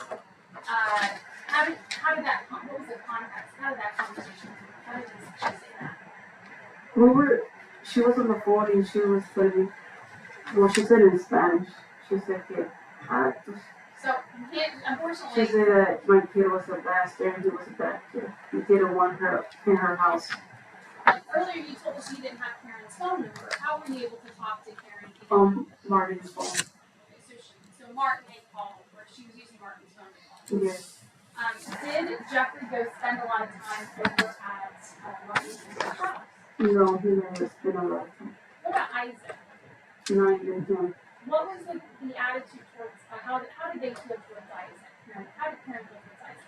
How did that, what was the context? How did that conversation, how did she say that? She was on the phone and she was telling me, well, she said in Spanish. She said, So, unfortunately, she said that my kid was a bastard, he was a bad kid. He didn't want her in her house. earlier you told us you didn't have Karen's phone number. How were you able to talk to Karen? Martin's phone. Okay, so Martin had called, or she was using Martin's phone to call. Yes. Did Jeffrey go spend a lot of time over at Martin's house? No, he never spent a lot of time. What about Isaac? Not even him. What was the attitude towards, how did they feel towards Isaac? How did Karen feel towards Isaac?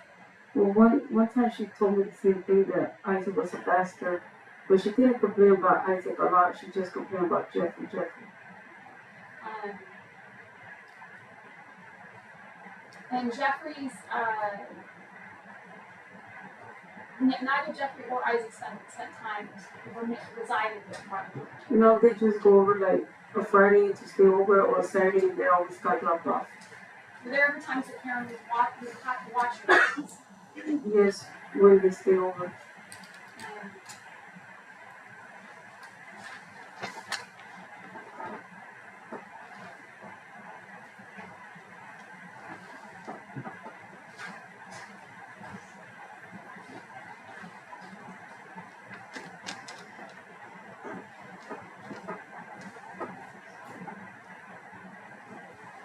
Well, one time she told me the same thing, that Isaac was a bastard. But she didn't complain about Isaac a lot, she just complained about Jeffrey. And Jeffrey's, neither Jeffrey or Isaac spent time residing with Martin. No, they just go over like a Friday to stay over or a Saturday, they always got dropped off. Were there ever times that Karen would have to watch her kids? Yes, when they stay over.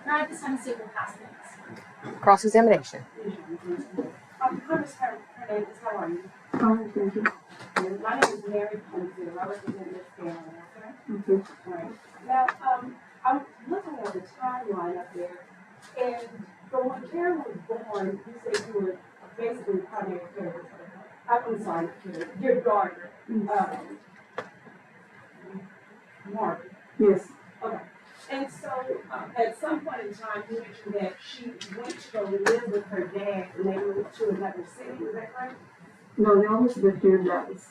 Now at this time, the state will pass things. Cross-examination. Hi, Miss Hernandez, how are you? Thank you. My name is Mary Ponzio. I represent Miss Galen, okay? Okay. All right. Now, I'm looking at the timeline up there, and from when Karen was born, you said you were basically primary caregiver. I'm sorry, Karen, your daughter, Margaret. Yes. Okay. And so, at some point in time, you mentioned that she went to go live with her dad, and they moved to another city. Is that correct? No, they always lived here in Dallas.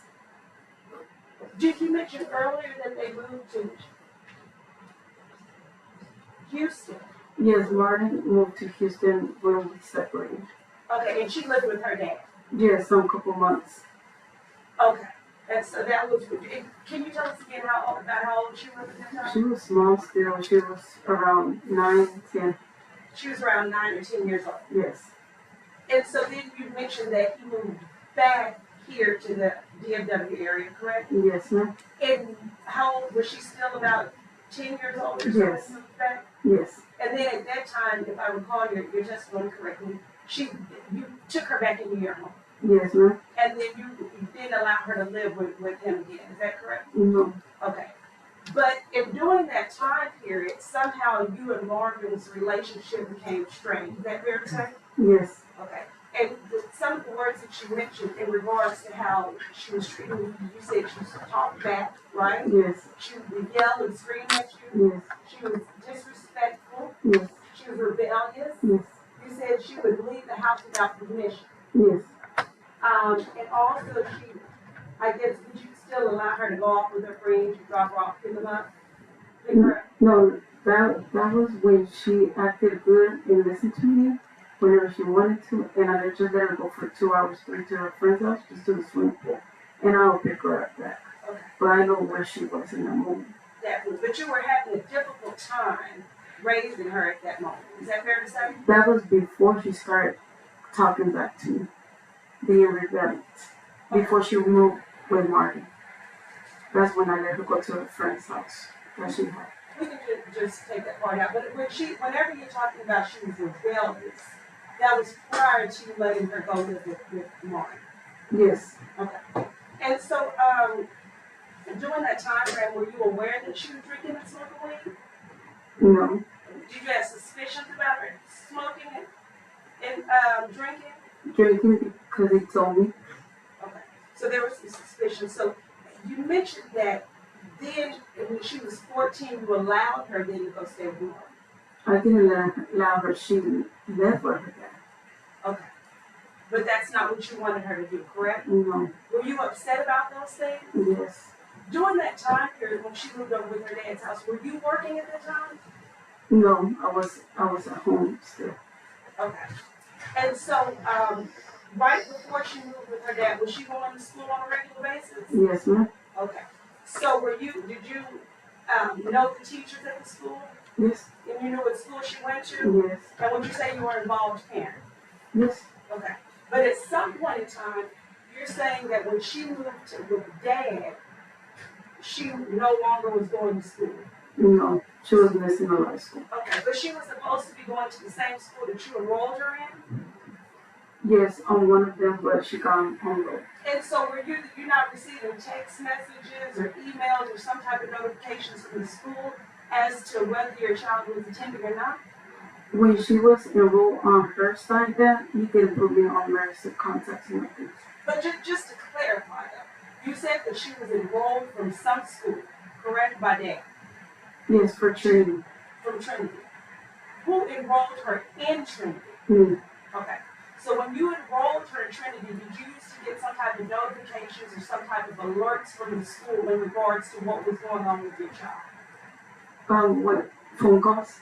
Did you mention earlier that they moved to Houston? Yes, Martin moved to Houston when we separated. Okay, and she lived with her dad. Yes, some couple months. Okay. And so that was, can you tell us again about how old she was at that time? She was small still. She was around 9, 10. She was around 9 or 10 years old. Yes. And so then you mentioned that he moved back here to the DFW area, correct? Yes, ma'am. And how old was she? Still about 10 years old or so? Yes. When he moved back? Yes. And then at that time, if I recall your testimony correctly, you took her back into your home. Yes, ma'am. And then you didn't allow her to live with him again. Is that correct? No. Okay. But during that time period, somehow you and Marvin's relationship became strained. Is that fair to say? Yes. Okay. And some of the words that you mentioned in regards to how she was treating you, you said she used to talk back, right? Yes. She would yell and scream at you. Yes. She was disrespectful. Yes. She was rebellious. Yes. You said she would leave the house without permission. Yes. And also I guess, did you still allow her to go off with her friends, you drop her off, pick them up? Pick her up? No, that was when she acted good and listened to me whenever she wanted to, and I just let her go for 2 hours straight to her friend's house, just to the swimming pool, and I'll pick her up back. Okay. But I know where she was in that moment. But you were having a difficult time raising her at that moment. Is that fair to say? That was before she started talking back to me, being rebellious, before she moved with Marty. That's when I let her go to her friend's house that she had. We can just take that part out. But whenever you're talking about she was rebellious, that was prior to you letting her go live with Marty. Yes. Okay. And so, during that time frame, were you aware that she was drinking and smoking weed? No. Did you have suspicions about her smoking and drinking? Drinking because he told me. Okay. So there was some suspicion. So you mentioned that then when she was 14, you allowed her then to go stay with Marty. I didn't allow her. She left with her dad. Okay. But that's not what you wanted her to do, correct? No. Were you upset about those things? Yes. During that time period when she moved over with her dad's house, were you working at that time? No, I was at home still. Okay. And so, right before she moved with her dad, was she going to school on a regular basis? Yes, ma'am. Okay. So did you know the teachers at the school? Yes. And you knew what school she went to? Yes. And would you say you were an involved parent? Yes. Okay. But at some point in time, you're saying that when she moved with dad, she no longer was going to school. No, she was missing a lot of school. Okay, but she was supposed to be going to the same school that you enrolled her in? Yes, on one of them, but she got on road. And so were you not receiving text messages or emails or some type of notifications from the school as to whether your child was attending or not? When she was enrolled on her side, that he didn't put me on Mercer contacts or nothing. But just to clarify though, you said that she was enrolled from some school, correct, by dad? Yes, for Trinity. From Trinity. Who enrolled her in Trinity? Me. Okay. So when you enrolled her in Trinity, did you used to get some type of notifications or some type of alerts from the school in regards to what was going on with your child? What? Phone calls?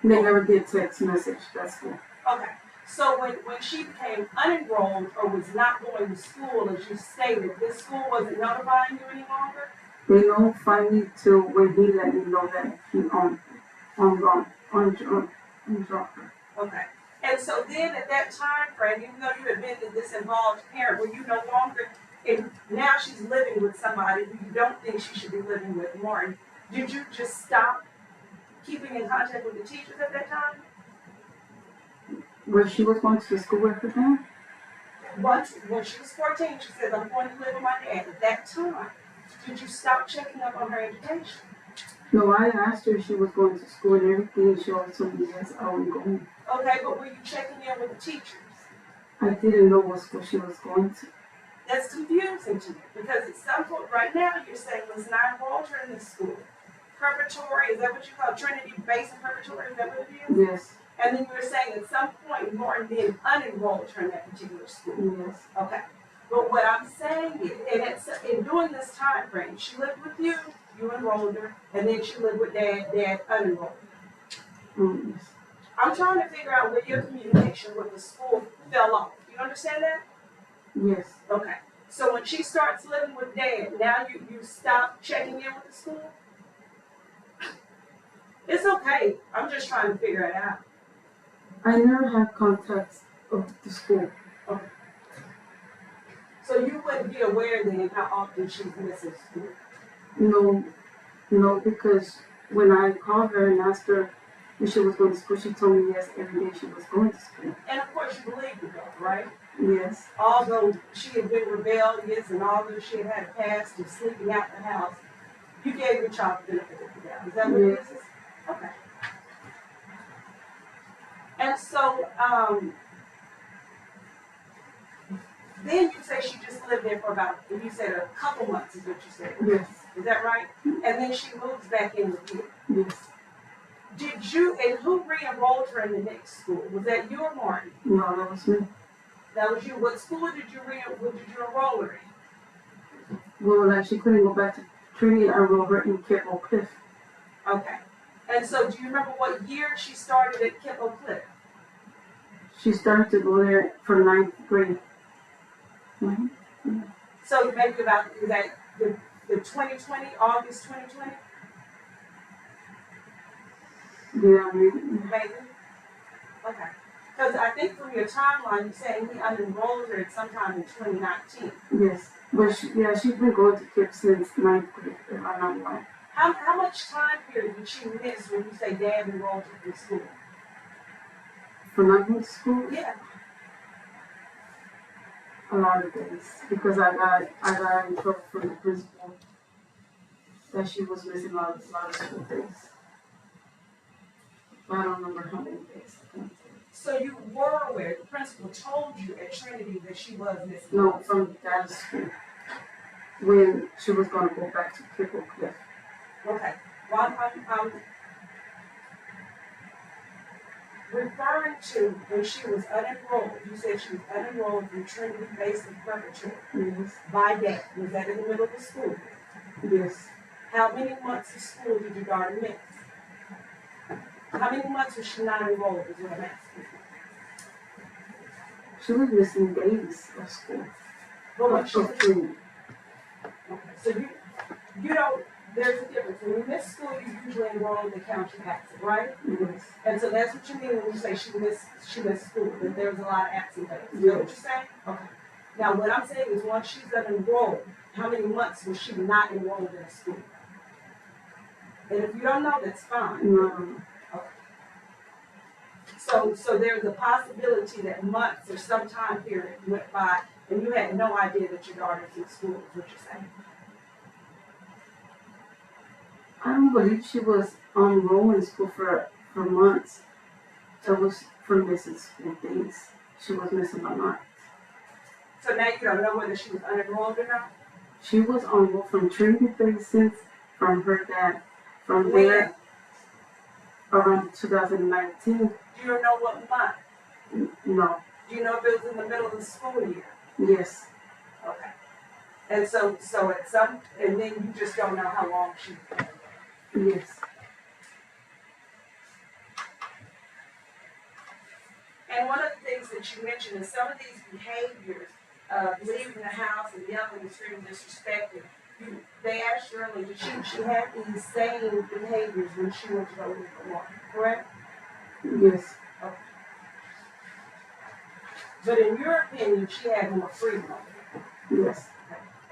They never did text message, that's cool. Okay. So when she became unenrolled or was not going to school, as you stated, this school wasn't notifying you any longer? They notified me till when he let me know that he dropped her. Okay. And so then at that time frame, even though you had been this involved parent, were you no longer, and now she's living with somebody who you don't think she should be living with, Martin, did you just stop keeping in contact with the teachers at that time? Where she was going to school with her dad? Once, when she was 14, she said, I'm going to live with my dad. At that time, did you stop checking up on her education? No, I asked her if she was going to school and everything, and she always told me yes, I would go home. Okay, but were you checking in with the teachers? I didn't know what school she was going to. That's confusing to you because at some point right now you're saying, listen, I enrolled her in this school. Preparatory, is that what you call Trinity Basin Preparatory? Is that what it is? Yes, And then you were saying at some point Lauren then unenrolled her in that particular school. yes, Okay. But what I'm saying is, and it's, in during this time frame, she lived with you, you enrolled her, and then she lived with dad, dad unenrolled her. yes, I'm trying to figure out where your communication with the school fell off. You understand that? yes. Okay. So when she starts living with dad, now you stop checking in with the school? It's okay. I'm just trying to figure it out. I never had contacts of the school. So you wouldn't be aware then how often she's missing school? No, because when I called her and asked her if she was going to school, she told me yes, every day she was going to school. And of course you believe it though, right? Yes, Although she had been rebellious and although she had a past of sleeping out the house, you gave your child the benefit of the doubt. Is that what it is? Okay. And so, then you say she just lived there for about, you said a couple months is what you said. yes, Is that right? And then she moves back in with you. yes. Did you, and who re-enrolled her in the next school? Was that you or Martin? No, that was me. That was you. What school did you enroll her in? Well, like she couldn't go back to Trinity, I enrolled her in Cape Oak Cliff. Okay. And so do you remember what year she started at Kippo Cliff? She started to go there for 9th grade. So maybe about, is that the 2020, August 2020? Yeah, maybe. Maybe? Okay. Because I think from your timeline, you're saying he unenrolled her at sometime in 2019. Yes, but she's been going to Cape since 9th grade, if I'm not wrong. How much time period did she miss when you say dad enrolled her in school? For not going to school, Yeah. a lot of days, because I got in trouble from the principal that she was missing a lot of school days. I don't remember how many days. So you were aware, the principal told you at Trinity that she was missing? No, from that school. When she was gonna go back to Cape Oak Cliff. Okay. Well, I'm referring to when she was unenrolled. You said she was unenrolled in Trinity Basin Preparatory. Yes, By dad. Was that in the middle of the school? yes. How many months of school did your daughter miss? How many months was she not enrolled is what I'm asking. She was missing days of school. But when she was, Of Trinity. okay, so you don't, there's a difference. When you miss school, you usually enroll the county absent, right? Yes, And so that's what you mean when you say she missed school, that there was a lot of absent days. Is that what you're saying? Okay. Now what I'm saying is once she's unenrolled, how many months was she not enrolled in a school? And if you don't know, that's fine. no, So there's a possibility that months or some time period went by and you had no idea that your daughter's in school, is what you're saying. I don't believe she was enrolled in school for months. That was for missing school days. She was missing a lot. So now you don't know whether she was unenrolled or not? She was enrolled from Trinity Basin from her dad. From When? there, around 2019. Do you know what month? No, Do you know if it was in the middle of the school year? yes, Okay. And so at some, and then you just don't know how long she. yes. And one of the things that you mentioned is some of these behaviors, leaving the house and yelling and screaming, disrespecting. They asked you earlier, she had these same behaviors when she went to go live with Martin, correct? Yes, But in your opinion, she had more freedom over it. yes,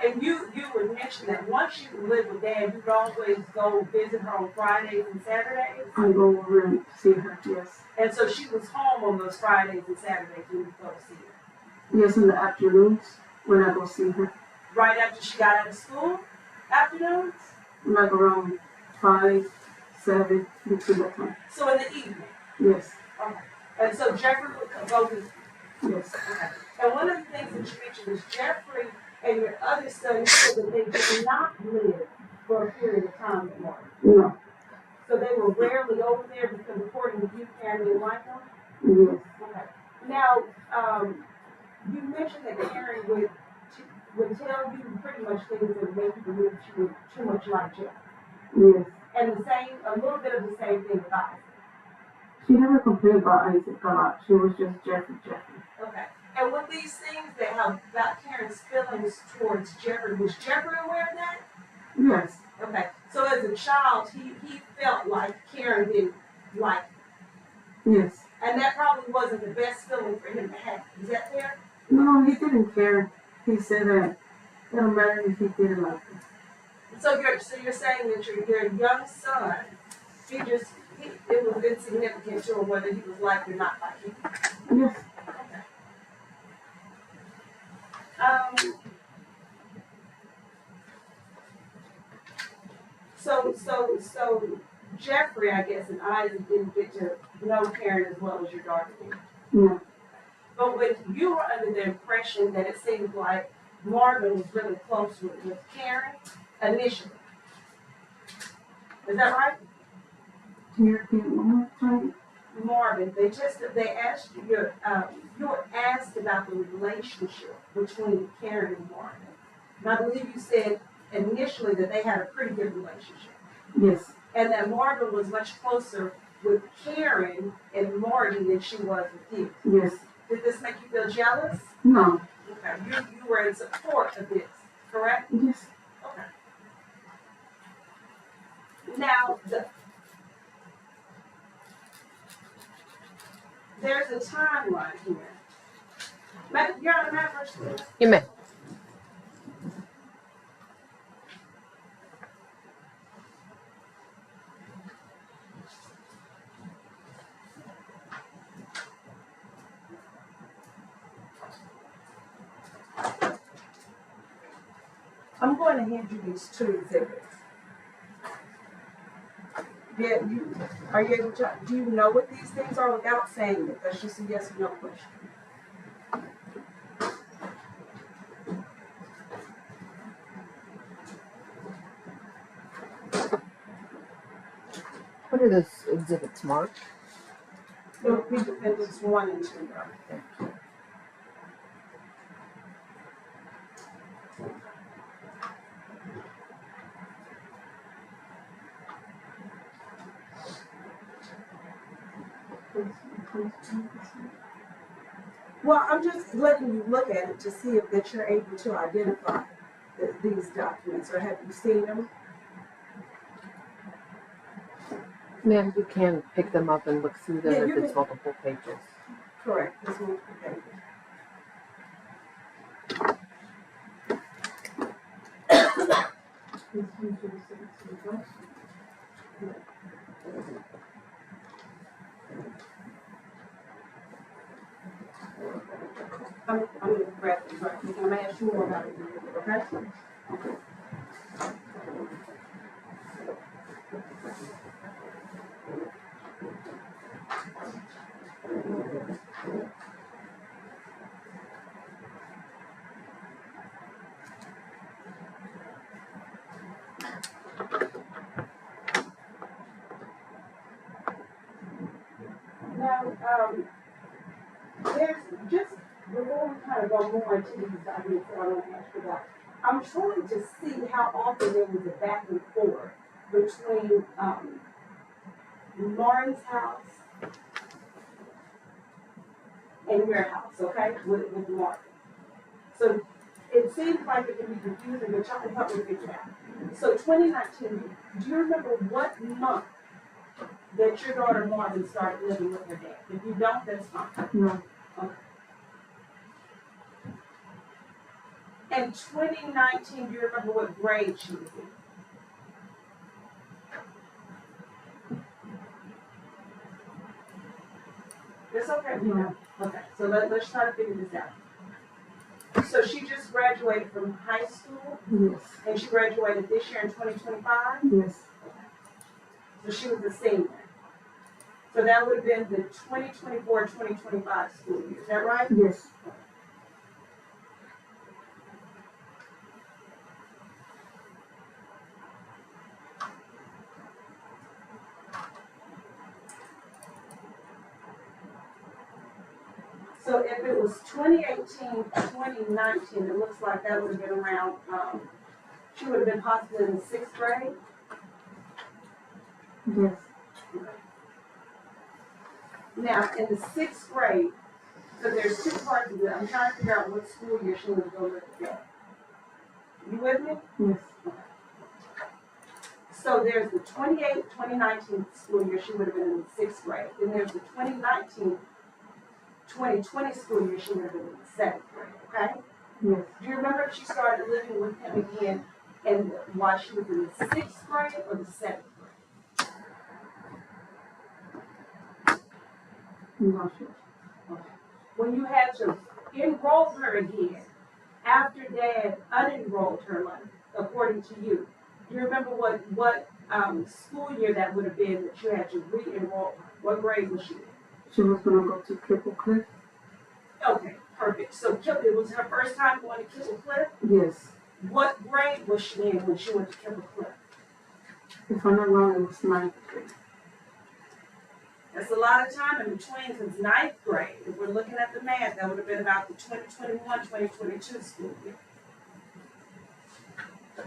And you would mention that once you lived with Dad, you'd always go visit her on Fridays and Saturdays. I go over and see her, yes. And so she was home on those Fridays and Saturdays when you go to see her. Yes, in the afternoons when I go see her. Right after she got out of school, afternoons? Like around 5, 7, between that time. So in the evening. Yes, Okay. And so Jeffrey would go with you. yes, Okay. And one of the things that you mentioned is Jeffrey and your other son said that they did not live for a period of time with Martin. no, So they were rarely over there because according to you, Karen didn't like them? yes, Okay. Now, you mentioned that Karen would tell you pretty much things that would make you believe she was too much like Jeff. yes. And a little bit of the same thing with Isaac. She never complained about Isaac a lot. She was just Jeffrey. Okay. And with these things that have about Karen's feelings towards Jeffrey, was Jeffrey aware of that? Yes, Okay. So as a child, he felt like Karen didn't like him. yes. And that probably wasn't the best feeling for him to have. Is that fair? No, he didn't care. He said that it don't matter if he didn't like her. So you're saying that your young son, it was insignificant to him whether he was liked or not liked him. Yes, Okay. So Jeffrey, I guess, and Isaac didn't get to know Karen as well as your daughter did. no, But when you were under the impression that it seemed like Marvin was really close with Karen initially. Is that right? can you repeat it one more time? Marvin, they asked you, you were asked about the relationship between Karen and Marvin. And I believe you said initially that they had a pretty good relationship. Yes, And that Marvin was much closer with Karen and Marty than she was with you. yes. Did this make you feel jealous? No, Okay, you were in support of this, correct? yes, Okay. Now, there's a timeline here. You're on the map, please. You may. I'm going to hand you these two exhibits. Yeah, are you able to, do you know what these things are without saying it? That's just a yes or no question. What are those exhibits marked? It'll be Defendants 1 and 2. Right? Well, I'm just letting you look at it to see if that you're able to identify these documents, or have you seen them? Ma'am, you can pick them up and look through them Yeah, if you it's can. multiple pages. Correct. This one, okay. I'm going to grab this right quick. I'm going to ask you more about it, okay? Now, there's just, before we kind of go more into these documents that I want to ask you about, I'm trying to see how often there was a back and forth between Lauren's house and your house, okay, with Martin. So it seems like it can be confusing, but y'all can help me figure it out. So 2019, do you remember what month that your daughter Marvin started living with her dad? If you don't, that's fine. no. Okay. In 2019, do you remember what grade she was in? It's okay if you know. Okay, so let's try to figure this out. So she just graduated from high school, Yes, and she graduated this year in 2025? yes, So she was a senior. So that would have been the 2024-2025 school year, is that right? Yes. So if it was 2018-2019, it looks like that would have been around, she would have been possibly in the 6th grade. Yes. Now, in the 6th grade, so there's two parts of it. I'm trying to figure out what school year she would go with again. You with me? Yes. So there's the 2019 school year, she would have been in the 6th grade. Then there's the 2020 school year, she would have been in the 7th grade, okay? Yes. Do you remember if she started living with him again and why she was in the 6th grade or the 7th grade? Not sure. When you had to enroll her again, after Dad unenrolled her, like, according to you, do you remember what school year that would have been that you had to re-enroll her? What grade was she in? She was gonna go to Kibble Cliff. Okay, perfect. So it was her first time going to Kibble Cliff? Yes. What grade was she in when she went to Kibble Cliff? If I'm not wrong, it was 9th grade. That's a lot of time in between since 9th grade. If we're looking at the math, that would have been about the 2021-2022 school year.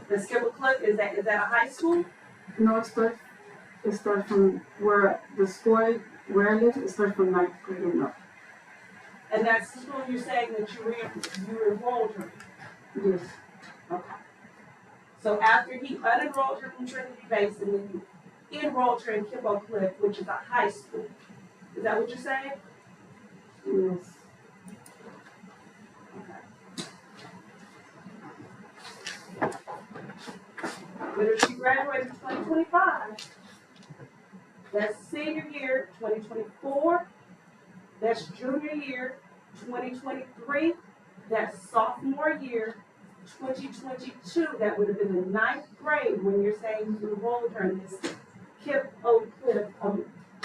The Kibble Cliff, is that a high school? No, it starts from where the school where I live, it starts from 9th grade and up. And that's the school you're saying that you enrolled her in? Yes. Okay. So after he unenrolled her from Trinity Basin, then you enrolled her in Kibble Cliff, which is a high school. Is that what you're saying? Yes. But if she graduated in 2025, that's senior year 2024, that's junior year 2023, that's sophomore year 2022, that would have been the 9th grade when you're saying you enrolled her in this KIP Oak Cliff, I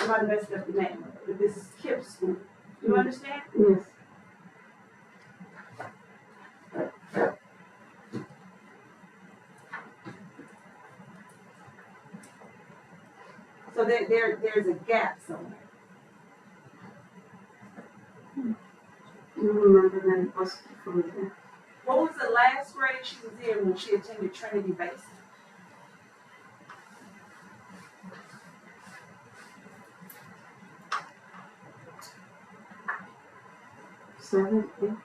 might have messed up the name of it, but this is KIP school. You understand? Yes. So there's a gap somewhere. You remember then it was from there. What was the last grade she was in when she attended Trinity Basin? Seven, 8th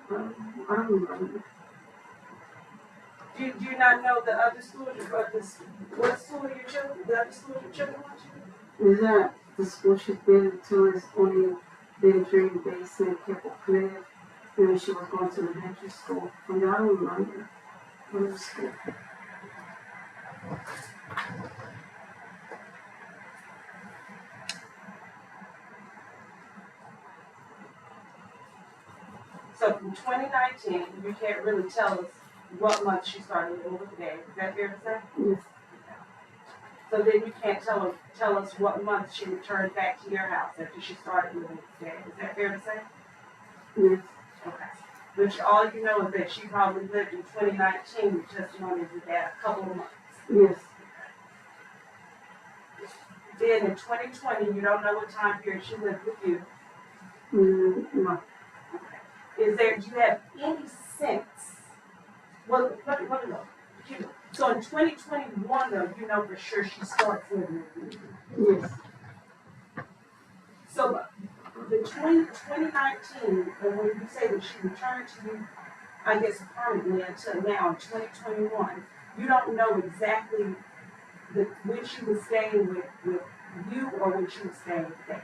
grade? I don't remember. Do you not know the other schools, what school your children, the other schools your children went to? Is that the school she's been to is only been Trinity Basin, Kibble Cliff, and then she was going to elementary school. From that I don't remember. What was school? So from 2019, you can't really tell us what month she started living with Dad. Is that fair to say? Yes. So then you can't tell us what month she returned back to your house after she started living with Dad. Is that fair to say? Yes. Okay. But all you know is that she probably lived in 2019 with testimony with Dad a couple of months. Yes. Then in 2020, you don't know what time period she lived with you. No. Do you have any sense? Well, let me know. So in 2021, though, you know for sure she starts living with you. Yes. So between 2019 and when you say that she returned to you, I guess permanently until now in 2021, you don't know exactly when she was staying with you or when she was staying with Dad.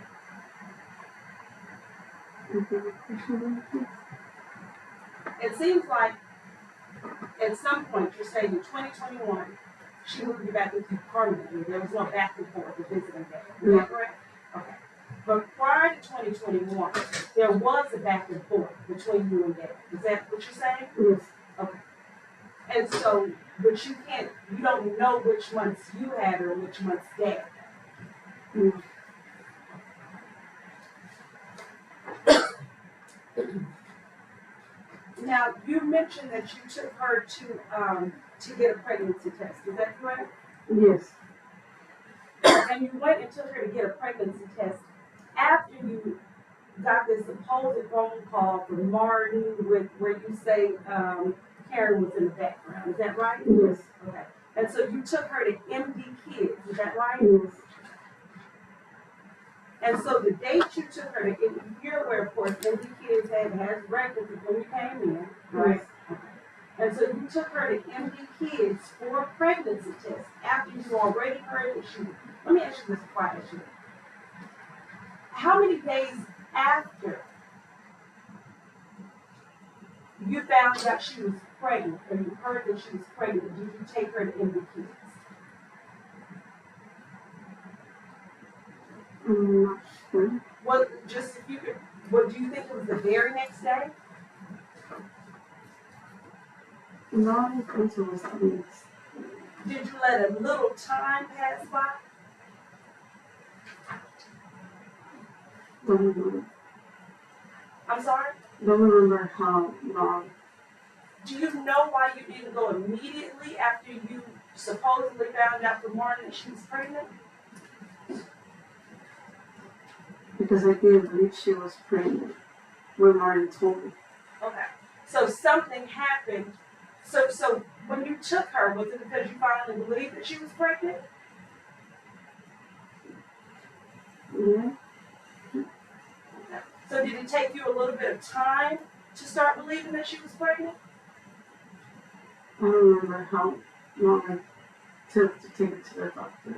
It seems like at some point you're saying in 2021 she moved you back with you permanently. There was no back and forth of visiting Dad. Is that correct? Okay. But prior to 2021, there was a back and forth between you and Dad. Is that what you're saying? Yes. Okay. And so, but you don't know which months you had or which months Dad had. Mm. Now, you mentioned that you took her to get a pregnancy test. Is that correct? Yes. And you went and took her to get a pregnancy test after you got this supposed phone call from Martin with where you say Karen was in the background. Is that right? Yes. Okay. And so you took her to MD Kids. Is that right? Yes. And so the date you took her to, you're aware, of course, MD Kids has records of when you came in, right? Yes. Okay. And so you took her to MD Kids for a pregnancy test after you already heard that she. Let me ask you this before I ask you. How many days after you found out she was pregnant, or you heard that she was pregnant, did you take her to MD Kids? I'm not sure. What, just if you could, what do you think it was the very next day? No, I don't think it was the next. Did you let a little time pass by? Don't remember. I'm sorry? Don't remember how long. Do you know why you didn't go immediately after you supposedly found out from Martin that she was pregnant? Because I didn't believe she was pregnant when Martin told me. Okay. So something happened. So when you took her, was it because you finally believed that she was pregnant? Yeah. Okay. So did it take you a little bit of time to start believing that she was pregnant? I don't remember how long it took to take her to the doctor.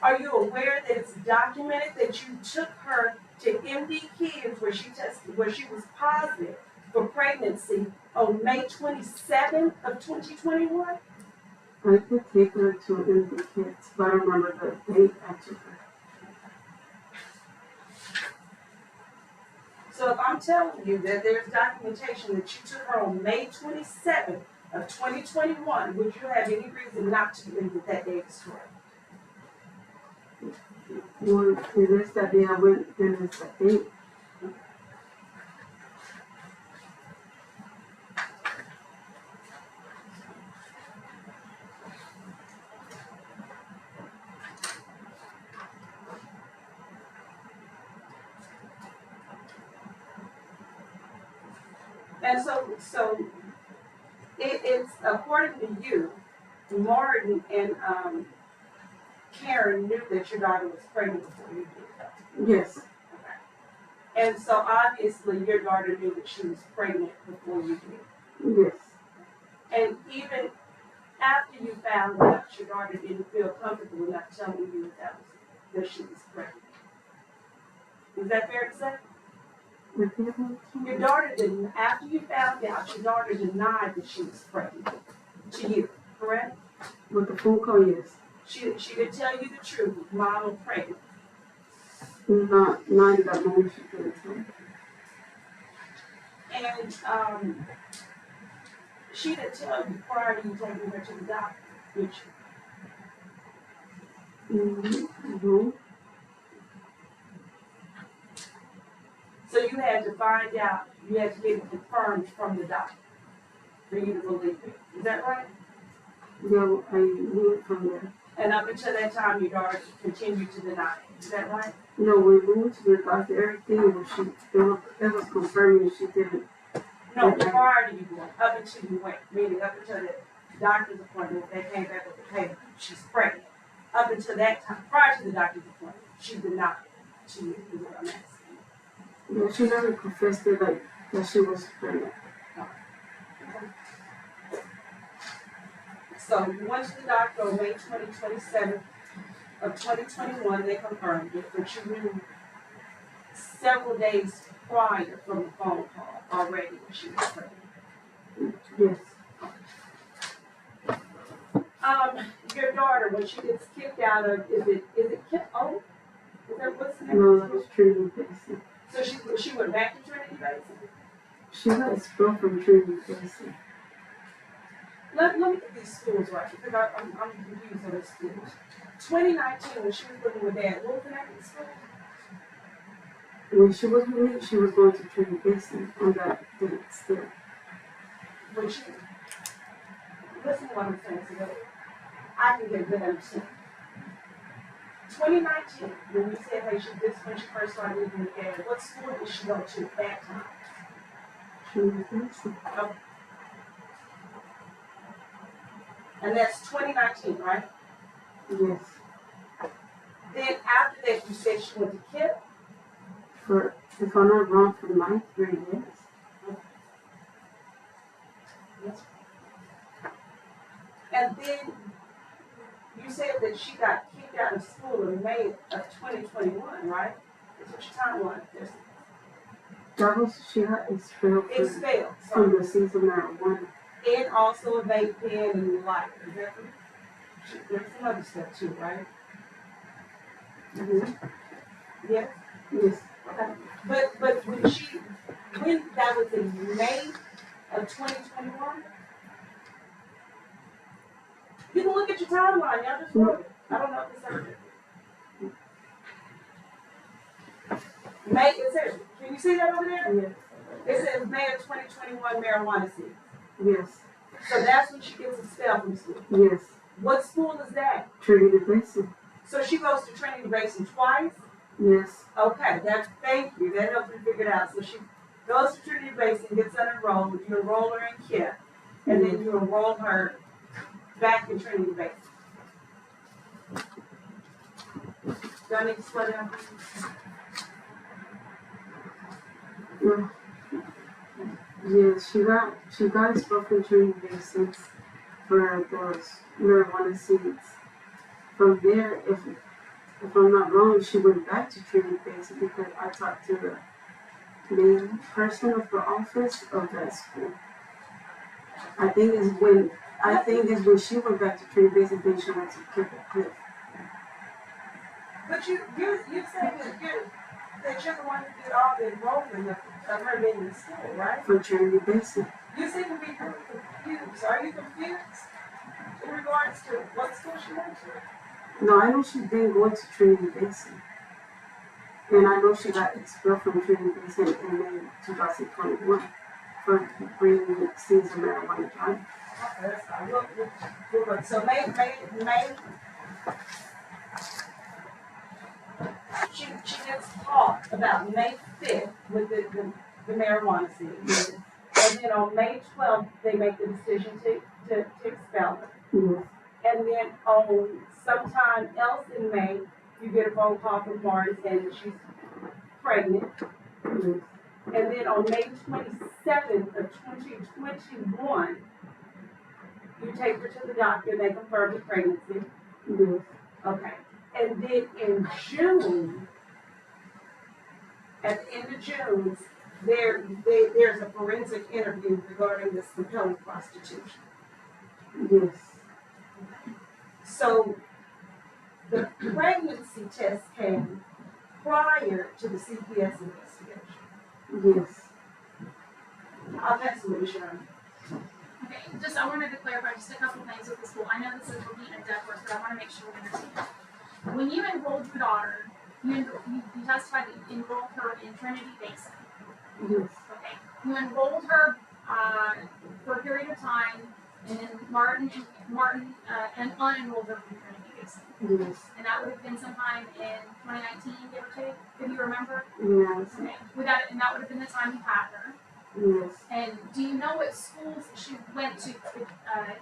Are you aware that it's documented that you took her to MD Kids where she was positive for pregnancy on May 27th of 2021? I could take her to MD Kids, but I don't remember the date I took her. So if I'm telling you that there's documentation that you took her on May 27th of 2021, would you have any reason not to believe that that date is correct? Well, it is that day I went, then it's that date. And so it's according to you, Martin and Karen knew that your daughter was pregnant before you did. Yes. Okay. And so obviously your daughter knew that she was pregnant before you did. Yes. And even after you found out, your daughter didn't feel comfortable enough telling you that she was pregnant. Is that fair to say? Your daughter didn't, after you found out, your daughter denied that she was pregnant to you, correct? With the phone call, yes. She didn't tell you the truth, Mom, I'm pregnant. Not in that moment she couldn't tell me. And she didn't tell you prior to you taking her to the doctor, did she? No. So you had to find out, you had to get it confirmed from the doctor for you to believe it. Is that right? Yeah, I knew it from there. And up until that time, your daughter continued to deny it. Is that right? No, we went to the doctor, everything was it was confirming she didn't. No, Okay. prior to you going, up until you went, meaning up until the doctor's appointment, they came back with the paper, she's pregnant. Up until that time, prior to the doctor's appointment, she denied it to you, is what I'm asking. Yeah, she never confessed it like that she was pregnant. So you went to the doctor on May 27th of 2021, they confirmed it, but you knew several days prior from the phone call already that she was pregnant. Yes. Your daughter, when she gets kicked out of, is it Kip O? Is that what's the name? No, that was Trinity Basin. So she went back to Trinity Basin? She got expelled from Trinity Basin. let me get these schools right, because I'm confused on the schools. 2019, when she was living with Dad, what was the name of the school? When she was with me, she was going to Trinity Basin on that date still. When she, listen to what I'm saying, so that I can get a good understanding. 2019, when you said, hey, this when she first started living with Dad, what school did she go to at that time? Trinity Basin. Oh. And that's 2019, right? Yes. Then after that, you said she went to KIP. For, if I'm not wrong, for 9th grade, yes. Yes. And then you said that she got kicked out of school in May of 2021, right? That's what your timeline is. That was, she got expelled Expelled from the season marijuana. And also a vape pen and the like. Is that right? There's some other stuff too, right? Mm-hmm. Yes. Yes. Okay. But when that was in May of 2021, you can look at your timeline. Y'all just wrote it. I don't know if it's ever. May, it says, can you see that over there? Yes. It says May of 2021 marijuana season. Yes. So that's when she gets expelled from school. Yes. What school is that? Trinity Basin. So she goes to Trinity Basin twice? Yes. Okay, thank you. That helps me figure it out. So she goes to Trinity Basin, gets unenrolled, you enroll her in KIP, and then you enroll her back in Trinity Basin. Do I need to slow down? Yeah. Yes, she got expelled from Trinity Basin for those marijuana seeds. From there, if I'm not wrong, she went back to Trinity Basin because I talked to the main person of the office of that school. I think is when she went back to Trinity Basin, then she went to Cliff. But you saying that you're the one who did all the enrollment of her being in school, right? For Trinity Basin. You seem to be confused. Are you confused in regards to what school she went to? No, I know she's been going to Trinity Basin. And I know she got expelled from Trinity Basin in May 2021 for bringing seeds of marijuana drive. Okay, that's fine. Look. So May, she gets caught about May 5th with the marijuana seed. And then on May 12th, they make the decision to expel her. Mm-hmm. And then on sometime else in May, you get a phone call from Martin saying that she's pregnant. Mm-hmm. And then on May 27th of 2021, you take her to the doctor, they confirm the pregnancy. Yes. Okay. And then in June, at the end of June, there's a forensic interview regarding this compelling prostitution. Yes. So the pregnancy test came prior to the CPS investigation. Yes. I'll pass it to Sharon. Okay, I wanted to clarify just a couple things with the school. I know this is repeating a dead horse, but I want to make sure we understand. When you enrolled your daughter, you testified that you enrolled her in Trinity Basin. Yes. Okay. You enrolled her for a period of time, and then Martin and unenrolled her from Trinity Basin. Yes. And that would have been sometime in 2019, give or take, if you remember? Yes. Okay. And that would have been the time you had her. Yes. And do you know what schools she went to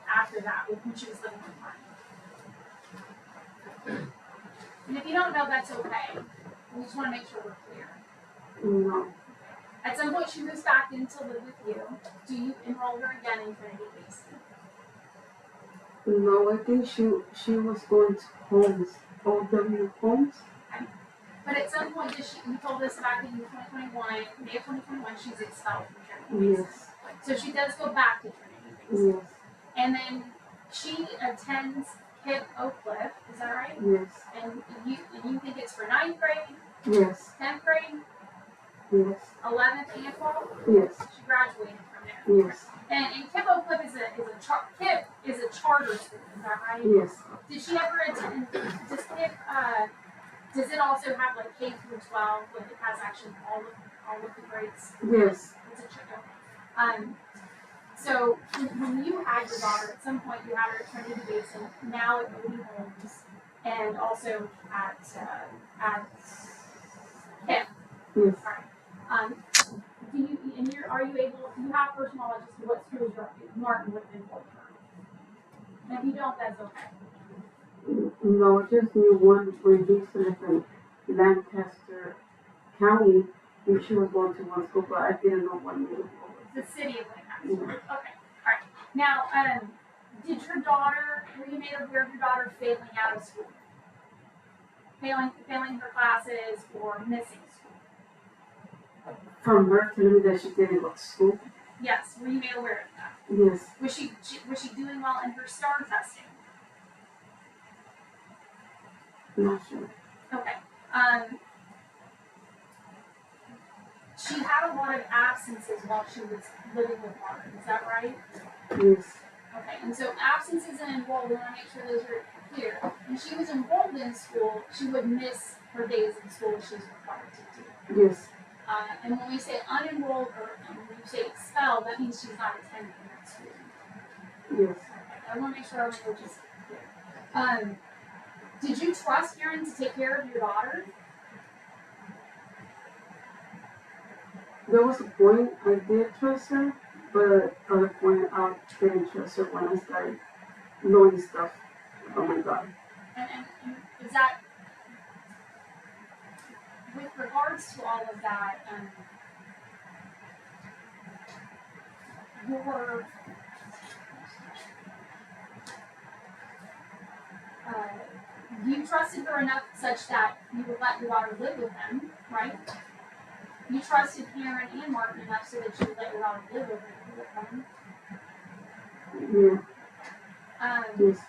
after that, when she was living with Martin? And if you don't know, that's okay. We just want to make sure we're clear. No. At some point, she moves back in to live with you. Do you enroll her again in Trinity Basin? No, I think she was going to Holmes, OW Holmes. Okay. But at some point, you told us back in 2021, May of 2021, she's expelled from Trinity Basin. Yes. So she does go back to Trinity Basin. Yes. And then she attends KIP Oak Cliff, is that right? Yes. And you think it's for 9th grade, Yes. 10th grade, Yes. 11th and 12th? Yes. She graduated from there. Yes. And Kippo Clip KIPP is a charter school, is that right? Yes. Did she ever attend, does KIPP, does it also have like K through 12, like it has actually all of the grades? Yes. It's a chicken. So when you had your daughter, at some point you had her at Trinity Basin, now at Moody Homes, and also at KIPP. Yes. Right. Do you have personal knowledge as to what schools Martin would have been for? And if you don't, that's okay. No, just knew one when he lived in Lancaster County, and she was going to one school, but I didn't know what middle school was. The city of Lancaster. Okay. All right. Now, were you made aware of your daughter failing out of school? Failing her classes or missing school? From her telling me that she didn't go to school. Yes. Were you made aware of that? Yes. Was she doing well in her STAR testing? Not sure. Okay. She had a lot of absences while she was living with Martin. Is that right? Yes. Okay. And so absences and enrolled, we want to make sure those are clear. When she was enrolled in school, she would miss her days in school she was required to do. Yes. And when we say unenrolled or when you say expelled, that means she's not attending that school. Yes. Okay. I want to make sure our language is clear. Did you trust Karen to take care of your daughter? There was a point I did trust her, but at a point I didn't trust her when I started knowing stuff about my daughter. And is that, with regards to all of that, you trusted her enough such that you would let your daughter live with them, right? You trusted Karen and Martin enough so that you would let your daughter live with them. Yeah. Yes.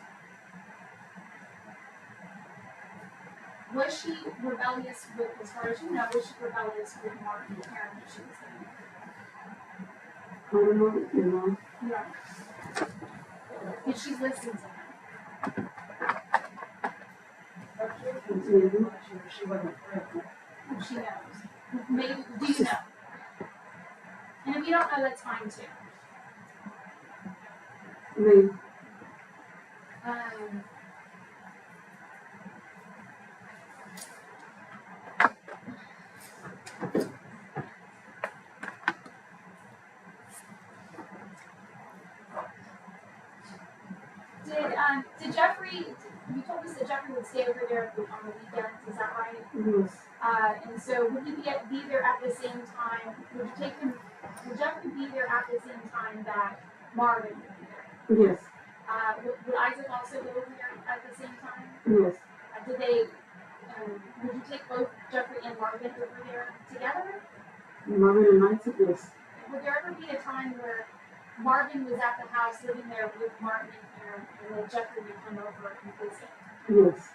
Was she rebellious with, as far as you know, was she rebellious with Martin and Karen when she was there? I don't know, you know. Yeah. Did she listen to him? Maybe. She wasn't pregnant. She knows. Maybe, do you know? And if you don't know, that's fine too. Maybe. Did Jeffrey, you told us that Jeffrey would stay over there on the weekends, is that right? Yes. And so would he be there at the same time, would Jeffrey be there at the same time that Marvin would be there? Yes. Would Isaac also go over there at the same time? Yes. Would you take both Jeffrey and Marvin over there together? Marvin and I took this. Would there ever be a time where Marvin was at the house living there with Martin and Karen, and then Jeffrey would come over and visit? Yes.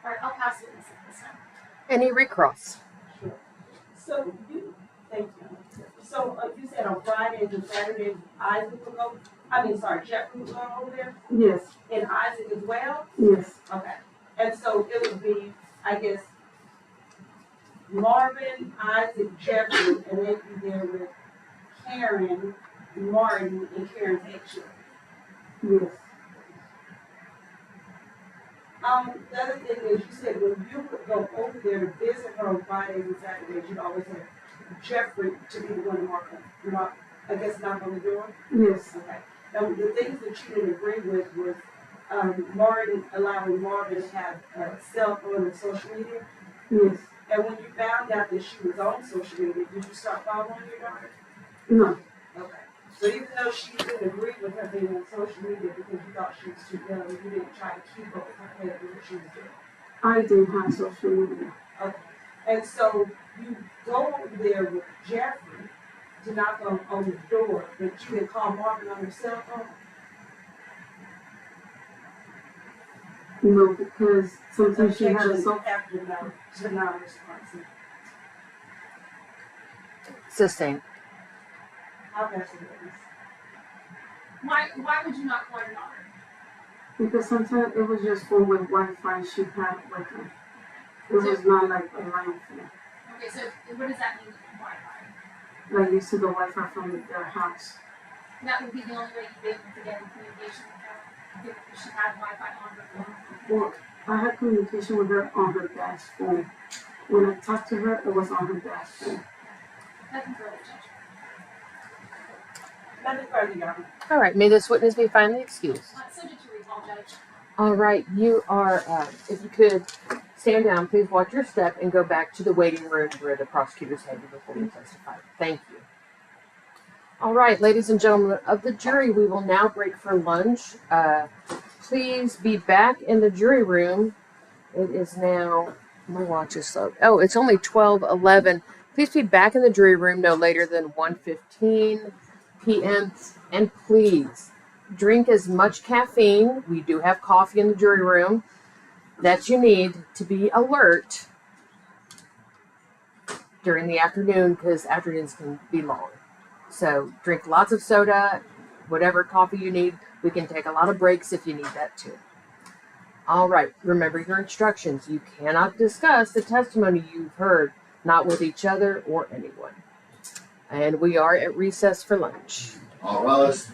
All right, I'll pass it this time. Any recross? Sure. So thank you. So you said on Fridays and Saturdays, Isaac would go, Jeffrey would go over there? Yes. And Isaac as well? Yes. Okay. And so it would be, I guess, Marvin, Isaac, Jeffrey, and they'd be there with Karen, Martin, and Karen's ex-children. Yes. The other thing is, you said when you would go over there to visit her on Fridays and Saturdays, you'd always have Jeffrey to be the one knock on the door? Yes. Okay. Now, the things that you didn't agree with was Martin allowing Marvin to have a cell phone and social media. Yes. And when you found out that she was on social media, did you start following your daughter? No. Okay. So even though she didn't agree with her being on social media because you thought she was too young, you didn't try to keep up with her head with what she was doing. I didn't have social media. Okay. And so you go over there with Jeffrey to knock on the door, but you didn't call Marvin on your cell phone? No, because sometimes she had a cell After to non-responsive. Sustained. I'll ask the witness. Why would you not call your daughter? Because sometimes it was just phone with Wi-Fi she had with her. It was not like a line phone. Okay, so what does that mean, Wi-Fi? Like you see the Wi-Fi from their house. That would be the only way you'd be able to get in communication with her, if she had Wi-Fi on her phone. Well, I had communication with her on her dad's phone. When I talked to her, it was on her dad's phone. Nothing further, Judge. Nothing further, Your Honor. All right, may this witness be finally excused. Subject to recall, Judge. All right, you are, if you could stand down, please watch your step and go back to the waiting room where the prosecutor's headed before you testify. Thank you. All right, ladies and gentlemen of the jury, we will now break for lunch. Please be back in the jury room. It is now, my watch is slow. Oh, it's only 12:11. Please be back in the jury room no later than 1:15 p.m. And please drink as much caffeine. We do have coffee in the jury room that you need to be alert during the afternoon, because afternoons can be long. So drink lots of soda, whatever coffee you need. We can take a lot of breaks if you need that too. All right, remember your instructions. You cannot discuss the testimony you've heard, not with each other or anyone. And we are at recess for lunch. All rise.